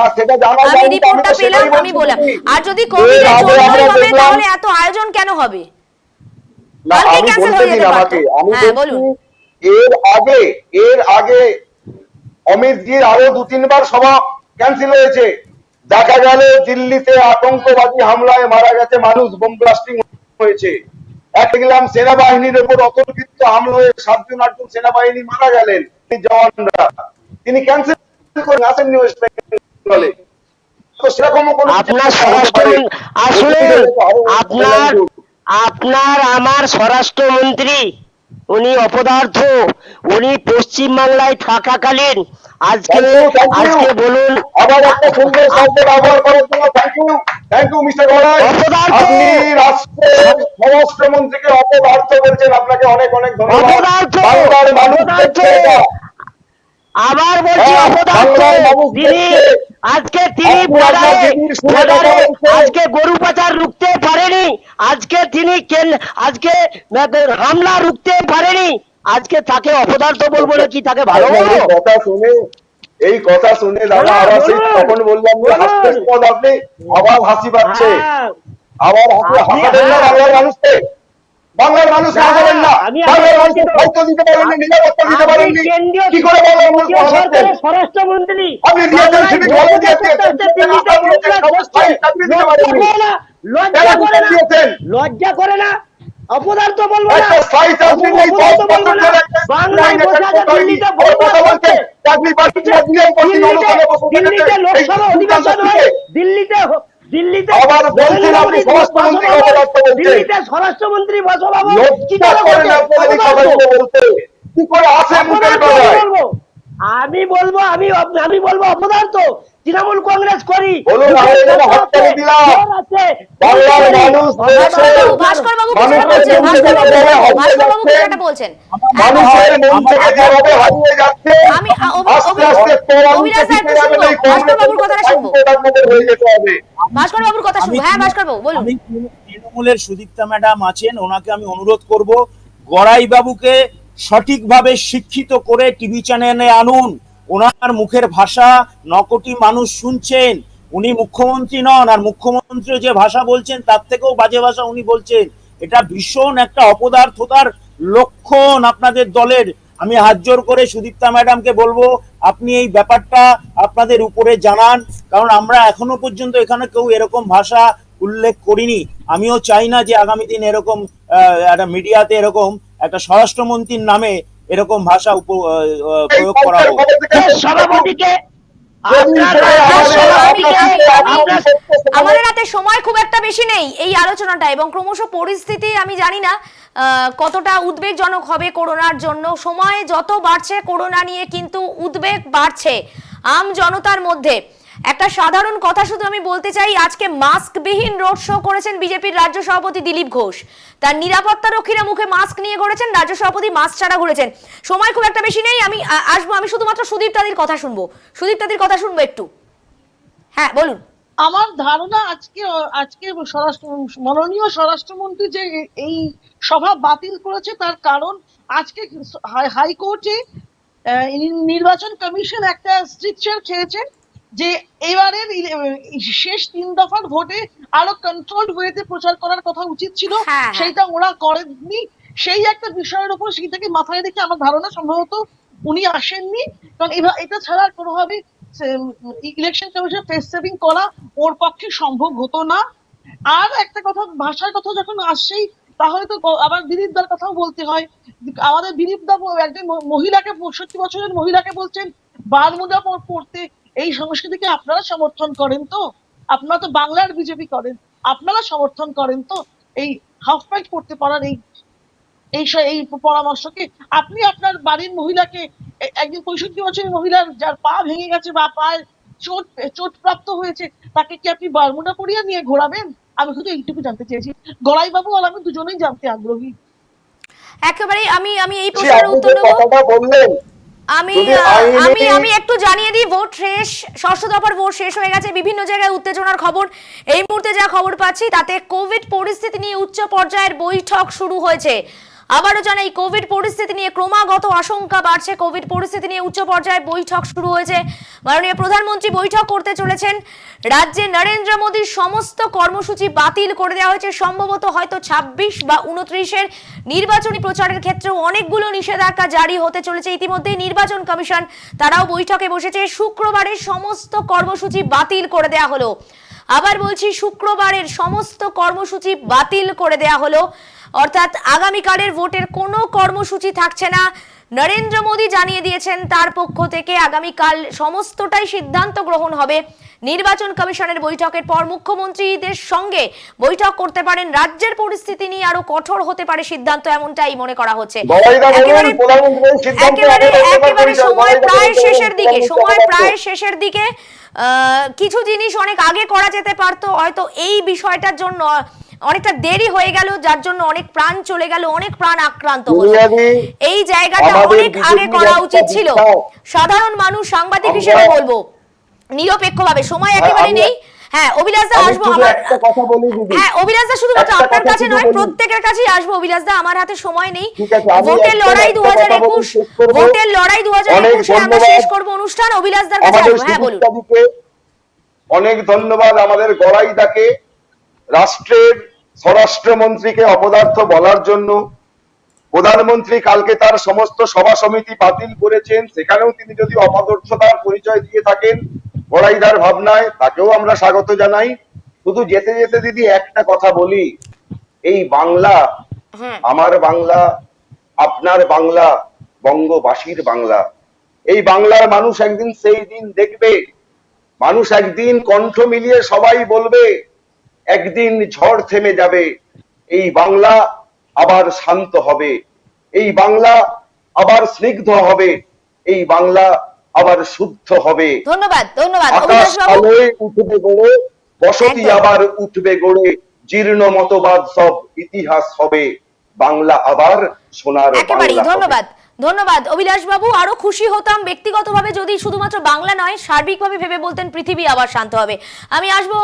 আমি রিপোর্টটা পেলাম, আমি বললাম। আর যদি কোভিড এর জন্যই হবে তাহলে এত আয়োজন কেন হবে? কালকে ক্যান্সেল হয়ে যেতে পারত। হ্যাঁ বলুন। এর আগে অমিত জির আরো 2-3 বার সভা ক্যান্সেল হয়েছে। দেখা গেল দিল্লিতে আতঙ্কবাদী হামলায় মারা গেছে মানুষ, বোম ব্লাস্টিং হয়েছে। দেখলাম সেনাবাহিনীর উপর অতর্কিত হামলা হয়ে 7 জন 8 জন সেনাবাহিনী মারা গেলেন, জওয়ানরা। তিনি ক্যান্সেল করে আসেননি ওয়েস্ট বেঙ্গলে। তো সেরকমও কোনো আপনার স্বরাষ্ট্রমন্ত্রী আসলে আপনার আমার স্বরাষ্ট্রমন্ত্রী উনি অপদার্থ। উনি পশ্চিম বাংলায় থাকাকালীন আজকে বলুন আবার একটা সুন্দর শব্দ ব্যবহার করার জন্য থ্যাংক ইউ মিস্টার গড়াই। অপদার্থ। আপনি রাষ্ট্রের স্বরাষ্ট্রমন্ত্রীকে অপদার্থ বলছেন, আপনাকে অনেক অনেক ধন্যবাদ। অপদার্থ। বাংলার মানুষ দেখছে এটা। আবার বলছি অপদার্থ। তিনি আজকে বর্ডারে আজকে গরু পাচার রুখতে পারেনি, আজকে তিনি আজকে হামলা রুখতে পারেনি, আজকে তাকে অপদার্থ বলবো নাকি তাকে ভালো বলবো? এই কথা শুনে দাদা আবার সেই তখন বললাম যে হাস্যাস্পদ, আপনি আবার হাসি পাচ্ছে, আবার হাসাবেন না বাংলার মানুষকে। বাংলার মানুষ হাসাবেন না, বাংলার মানুষকে দায়িত্ব দিতে পারেননি, নিরাপত্তা দিতে পারেননি, কি করে বাংলার মানুষ হাসাচ্ছেন? স্বরাষ্ট্রমন্ত্রী আপনি দিয়েছেন সিভিল ভলে দিয়েছেন, লজ্জা করে না? অপদার্থ বলবো না, একটা স্থায়ী চাকরি নেই, বাংলায় বসে আছে, দিল্লিতে বসবাস করছে, দিল্লিতে লোকসভা অধিবেশন হয়, দিল্লিতে আবার বলছেন আপনি স্বরাষ্ট্রমন্ত্রী দিল্লিতে স্বরাষ্ট্রমন্ত্রী বসবাস কি করে আসে মুখের কথায়? আমি বলবো অপদার্থ। তৃণমূল কংগ্রেস করি বলুন, আমি এখানে হাততালি দিলাম। বাংলার মানুষ বলছে, ভাস্কর বাবু কিছু বলছেন, ভাস্কর বাবু কি বলছেন? মানুষের মন থেকে যেভাবে হারিয়ে যাচ্ছে, আমি আস্তে আস্তে অভিলাষ দা একটু শুনবো, ভাস্কর বাবুর কথাটা শুনবো, হয়ে যেতে হবে। ভাস্কর বাবুর কথা শুনবো। হ্যাঁ ভাস্কর বাবু বলুন। আমি তৃণমূলের সুদীপ্তা ম্যাডাম আছেন, ওনাকে আমি অনুরোধ করব গড়াই বাবুকে সঠিকভাবে শিক্ষিত করে টিভি চ্যানেলে আনুন। ওনার মুখের ভাষা 9 কোটি মানুষ শুনছেন। উনি মুখ্যমন্ত্রী নন, আর মুখ্যমন্ত্রী যে ভাষা বলছেন তার থেকেও বাজে ভাষা উনি বলছেন। এটা ভীষণ একটা অপদার্থতার লক্ষণ আপনাদের দলের। আমি হাত জোর করে সুদীপ্তা ম্যাডামকে বলবো আপনি এই ব্যাপারটা আপনাদের উপরে জানান, কারণ আমরা এখনো পর্যন্ত এখানে কেউ এরকম ভাষা উল্লেখ করিনি। আমিও চাই না যে আগামী দিন এরকম একটা মিডিয়াতে এরকম একটা স্বরাষ্ট্রমন্ত্রীর নামে এরকম ভাষা প্রয়োগ করা হোক। সভাপতিকে আমাদের হাতে সময় খুব একটা বেশি নেই এই আলোচনাটা, এবং ক্রমশ পরিস্থিতি আমি জানি না কতটা উদ্বেগজনক হবে করোনার জন্য। সময় যত বাড়ছে করোনা নিয়ে কিন্তু উদ্বেগ বাড়ছে আম জনতার মধ্যে। একটা সাধারণ কথা শুধু আমি বলতে চাই, আজকে মাস্কবিহীন রোড শো করেছেন বিজেপির রাজ্য সভাপতি দিলীপ ঘোষ। তার নিরাপত্তা রক্ষীরা মুখে মাস্ক নিয়ে ঘুরেছেন, রাজ্য সভাপতি মাস্ক ছাড়া ঘুরেছেন। সময় খুব একটা বেশি নেই, আমি আসবো, আমি শুধুমাত্র সুদীপ্তাদির কথা শুনবো, সুদীপ্তাদির কথা শুনবো একটু। হ্যাঁ বলুন। আমার ধারণা আজকে মাননীয় স্বরাষ্ট্রমন্ত্রী যে এই সভা বাতিল করেছে তার কারণ আজকে হাইকোর্টে নির্বাচন কমিশন একটা স্ট্রিকচার খেয়েছে যে এবারের শেষ 3 দফার ভোটে আরো কন্ট্রোলড ওয়েতে প্রচার করার কথা উচিত ছিল, সেইটা ওরা করেননি। সেই একটা বিষয়ের উপর সেইটাকে মাথায় রেখে আমার ধারণা সম্ভবত উনি আসেননি, কারণ এটা ছাড়া কোনোভাবে ইলেকশন কমিশন ফেস সেভিং করা ওর পক্ষে সম্ভব হতো না। আর একটা কথা, ভাষার কথা যখন আসছেই তাহলে তো আবার দিলীপ দার কথাও বলতে হয়। আমাদের দিলীপ দা একজন মহিলাকে 65 বছরের মহিলাকে বলছেন বারমুদা পড়তে। এই সংস্কৃতিকে আপনারা সমর্থন করেন তো? আপনারা তো বাংলার বিজেপি করেন, আপনারা সমর্থন করেন তো এই হাফ প্যান্ট পড়তে পারার এই পরামর্শকে? আপনি আপনার বাড়ির মহিলাকে, একজন 65 বছরের মহিলার যার পা ভেঙে গেছে বা পায়ে চোট প্রাপ্ত হয়েছে, তাকে কি আপনি বারমুডা পরিয়ে নিয়ে ঘোরাবেন? আমি শুধু এইটুকু জানতে চেয়েছি। গড়াই বাবু আর আমি দুজনেই জানতে আগ্রহী। একেবারে আমি এই প্রশ্নের উত্তর দেব। আমি একটু জানিয়ে দিই, ভোট শেষ, ষষ্ঠ দফার ভোট শেষ হয়ে গেছে। বিভিন্ন জায়গায় উত্তেজনার খবর। এই মুহূর্তে যা খবর পাচ্ছি তাতে কোভিড পরিস্থিতি নিয়ে উচ্চ পর্যায়ের বৈঠক শুরু হয়েছে। আবারও জানাই, কোভিড পরিস্থিতি নিয়ে ক্রমাগত আশঙ্কা বাড়ছে। কোভিড পরিস্থিতি নিয়ে উচ্চ পর্যায়ের বৈঠক শুরু হয়েছে। মাননীয় প্রধানমন্ত্রী বৈঠক করতে চলেছেন। রাজ্যে নরেন্দ্র মোদীর সমস্ত কর্মসূচি বাতিল করে দেওয়া হয়েছে। সম্ভবত হয়তো 26 বা 29-এর নির্বাচনী প্রচারের ক্ষেত্রেও অনেকগুলো নিষেধাজ্ঞা জারি হতে চলেছে। ইতিমধ্যেই নির্বাচন কমিশন তারাও বৈঠকে বসেছে। শুক্রবারের সমস্ত কর্মসূচি বাতিল করে দেওয়া হলো। আবার বলছি, শুক্রবারের সমস্ত কর্মসূচি বাতিল করে দেওয়া হলো। অর্থাৎ আগামীকালের ভোটের কোনো কর্মসূচি থাকছে না। নরেন্দ্র মোদী জানিয়ে দিয়েছেন তার পক্ষ থেকে আগামীকাল সমস্তটাই সিদ্ধান্ত গ্রহণ হবে। নির্বাচন কমিশনের বৈঠকের পর মুখ্যমন্ত্রীদের সঙ্গে বৈঠক করতে পারেন, রাজ্যের পরিস্থিতি নিয়ে আরো কঠোর হতে পারে সিদ্ধান্ত, এমনটাই মনে করা হচ্ছে। একেবারে সময় প্রায় শেষের দিকে কিছু জিনিস অনেক আগে করা যেতে পারতো, হয়তো এই বিষয়টার জন্য অনেকটা দেরি হয়ে গেল, যার জন্য অনেক প্রাণ চলে গেল, অনেক প্রাণ আক্রান্ত হলো। এই জায়গাটা অনেক আগে করা উচিত ছিল। সাধারণ মানুষ, সাংবাদিক হিসেবে বলবো নিরপেক্ষভাবে, সময় একেবারে নেই। হ্যাঁ অভিলাষদা আসবো আমার, হ্যাঁ অভিলাষদা শুধুমাত্র আপনার কাছে নয় প্রত্যেকের কাছেই আসবো। অভিলাষদা আমার হাতে সময় নেই। ভোটের লড়াই 2021, ভোটের লড়াই 2021 আমরা শেষ করবো অনুষ্ঠান। অভিলাষদার কাছে আসবো। হ্যাঁ বলুন। অনেক ধন্যবাদ আমাদের গড়াইদাকে, রাষ্ট্রের স্বরাষ্ট্রমন্ত্রীকে অপদার্থ বলার জন্য। প্রধানমন্ত্রী কালকে তার সমস্ত সভা সমিতি বাতিল করেছেন, সেখানেও তিনি যদি অপদার্থতার পরিচয় দিয়ে থাকেন গড়াইদার ভাবনায়, তাকেও আমরা স্বাগত জানাই। শুধু যেতে যেতে দিদি একটা কথা বলি, এই বাংলা আমার বাংলা, আপনার বাংলা, বঙ্গবাসীর বাংলা। এই বাংলার মানুষ একদিন সেই দিন দেখবে, মানুষ একদিন কণ্ঠ মিলিয়ে সবাই বলবে, একদিন ঝড় থেমে যাবে, এই বাংলা আবার শান্ত হবে, এই বাংলা আবার স্নিগ্ধ হবে, এই বাংলা আবার শুদ্ধ হবে। ধন্যবাদ ধন্যবাদ আকাশ আলোয় উঠবে গড়ে, বসতি আবার উঠবে গড়ে, জীর্ণ মতবাদ সব ইতিহাস হবে, বাংলা আবার সোনার বাংলা। ধন্যবাদ ধন্যবাদ অভিলাষ বাবু। আরো খুশি হতাম ব্যক্তিগতভাবে যদি শুধুমাত্র বাংলা নয় সার্বিকভাবে ভেবে বলতেন পৃথিবী আবার শান্ত হবে। আমি আসবো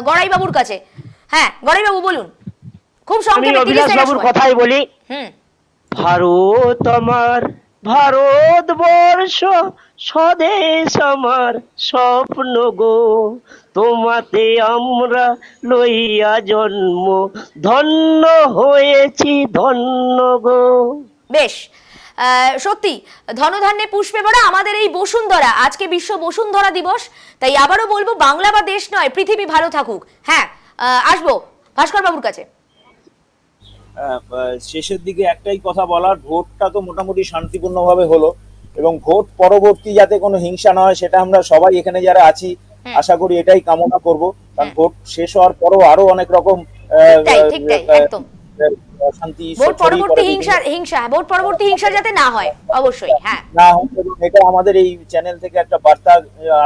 গড়াই বাবুর কাছে। হ্যাঁ গড়াই বাবু বলুন, খুব সংক্ষেপে। আমি অভিলাষ বাবুর কথাই বলি। ভারত আমার, ভারতবর্ষ স্বদেশ আমার স্বপ্ন গো, তোমাতে আমরা লইয়া জন্ম, ধন্য হয়েছি ধন্য গো। বেশ, সত্যি ধনধান্যে পুষ্পে ভরা আমাদের এই বসুন্ধরা। আজকে বিশ্ব বসুন্ধরা দিবস, তাই আবারও বলবো বাংলা বা দেশ নয় পৃথিবী ভালো থাকুক। হ্যাঁ আসবো ভাস্কর বাবুর কাছে। শেষের দিকে একটাই কথা বলার, ভোটটা তো মোটামুটি শান্তিপূর্ণভাবে হলো, এবং ভোট পরবর্তী যাতে কোনো হিংসা না হয় সেটা আমরা সবাই এখানে যারা আছি আশা করি এটাই কামনা করব। কারণ ভোট শেষ হওয়ার পরও আরো অনেক রকম শান্তি, ভোট পরবর্তী হিংসা যাতে না হয় অবশ্যই। হ্যাঁ না হয়, এটা আমাদের এই চ্যানেল থেকে একটা বার্তা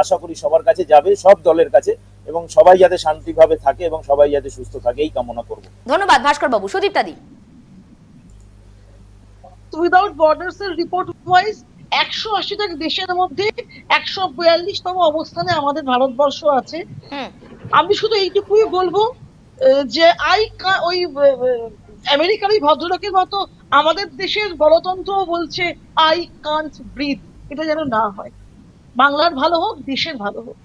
আশা করি সবার কাছে যাবে, সব দলের কাছে, এবং সবাই যাতে শান্তিভাবে থাকে এবং সবাই যাতে সুস্থ থাকে এই কামনা করব। ধন্যবাদ ভাস্কর বাবু। সুদীপ্তা দি। উইদাউট বর্ডার্স এর রিপোর্ট ওয়াইজ 180টা দেশের মধ্যে 142তম অবস্থানে আমাদের ভারতবর্ষ আছে। আমি শুধু এইটুকুই বলবো যে ওই আমেরিকার এই ভদ্রলোকের মতো আমাদের দেশের গণতন্ত্র বলছে আই কান্ট ব্রিথ, এটা যেন না হয়। বাংলার ভালো হোক, দেশের ভালো হোক।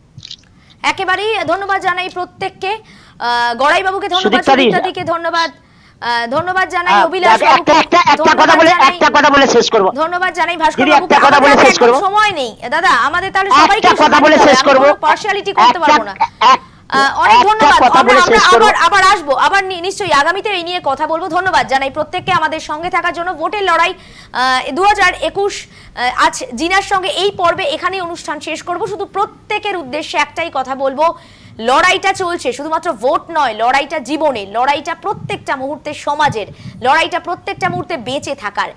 একেবারেই ধন্যবাদ জানাই প্রত্যেককে। গড়াই বাবুকে ধন্যবাদ, সুদীপ্তা দিকে ধন্যবাদ, ধন্যবাদ জানাই অভিলাষ বাবুকে, একটা কথা বলে শেষ করব। ধন্যবাদ জানাই ভাস্কর বাবুকে। সময় নেই দাদা আমাদের, তাহলে সবাইকে কথা বলে শেষ করব, পার্সিয়ালিটি করতে পারবো না। অনেক ধন্যবাদ। আবার আসবো, আবার নিশ্চয়ই আগামীতে এই নিয়ে কথা বলবো। ধন্যবাদ জানাই প্রত্যেককে আমাদের সঙ্গে থাকার জন্য। ভোটের লড়াই 2021 আজ জিনার সঙ্গে এই পর্বে এখানে অনুষ্ঠান শেষ করব। শুধু প্রত্যেকের উদ্দেশ্যে একটাই কথা বলবো, লড়াইটা চলছে, শুধুমাত্র ভোট নয়, লড়াইটা জীবনের, লড়াইটা প্রত্যেকটা মুহূর্তে সমাজের, লড়াইটা প্রত্যেকটা মুহূর্তে বেঁচে থাকার,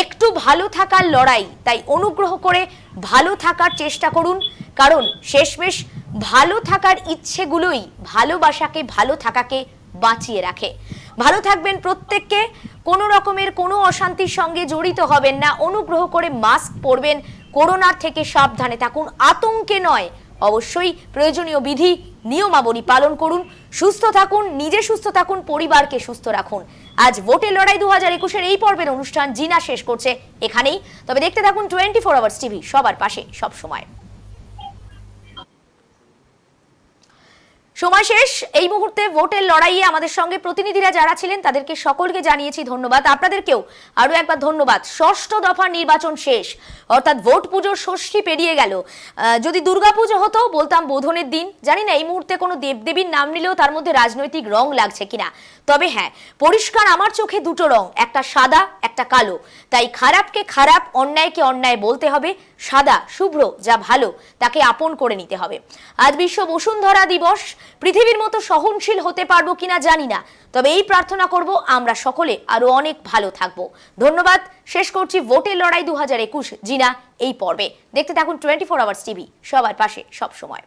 একটু ভালো থাকার লড়াই। তাই অনুগ্রহ করে ভালো থাকার চেষ্টা করুন, কারণ শেষমেশ ভালো থাকার ইচ্ছেগুলোই ভালোবাসাকে, ভালো থাকাকে বাঁচিয়ে রাখে। ভালো থাকবেন প্রত্যেককে, কোনো রকমের কোনো অশান্তির সঙ্গে জড়িত হবেন না, অনুগ্রহ করে মাস্ক পরবেন, করোনার থেকে সাবধানে থাকুন, আতঙ্কে নয়, অবশ্যই প্রয়োজনীয় বিধি নিয়মাবলী পালন করুন, সুস্থ থাকুন, নিজে সুস্থ থাকুন, পরিবারকে সুস্থ রাখুন। আজ ভোটের লড়াই 2021 এই পর্বের অনুষ্ঠান জিনা শেষ করছে এখানেই। তবে দেখতে থাকুন 24 আওয়ার্স টিভি, সবার পাশে সব সময়। সময় শেষ। এই মুহূর্তে ভোটের লড়াইয়ে আমাদের সঙ্গে প্রতিনিধিরা যারা ছিলেন তাদেরকে সকলকে জানিয়েছি ধন্যবাদ। আপনাদেরকেও আরো একবার ধন্যবাদ। ষষ্ঠ দফার নির্বাচন শেষ, অর্থাৎ ভোট পুজোর ষষ্ঠী পেরিয়ে গেল। যদি দুর্গাপুজো হতো বলতাম বোধনের দিন। জানি না এই মুহূর্তে কোনো দেবদেবীর নাম নিলেও তার মধ্যে রাজনৈতিক রং লাগছে কিনা, তবে হ্যাঁ, পরিষ্কার আমার চোখে দুটো রং, একটা সাদা একটা কালো। তাই খারাপকে খারাপ, অন্যায়কে অন্যায় বলতে হবে, সাদা শুভ্র যা ভালো তাকে আপন করে নিতে হবে। আজ বিশ্ব বসুন্ধরা দিবস। পৃথিবীর মতো সহনশীল হতে পারবো কিনা জানি না, তবে এই প্রার্থনা করব আমরা সকলে আরো অনেক ভালো থাকবো। ধন্যবাদ। শেষ করছি ভোটের লড়াই 2021 জিনা এই পর্বে। দেখতে থাকুন 24 আওয়ার্স টিভি, সবার পাশে সব সময়।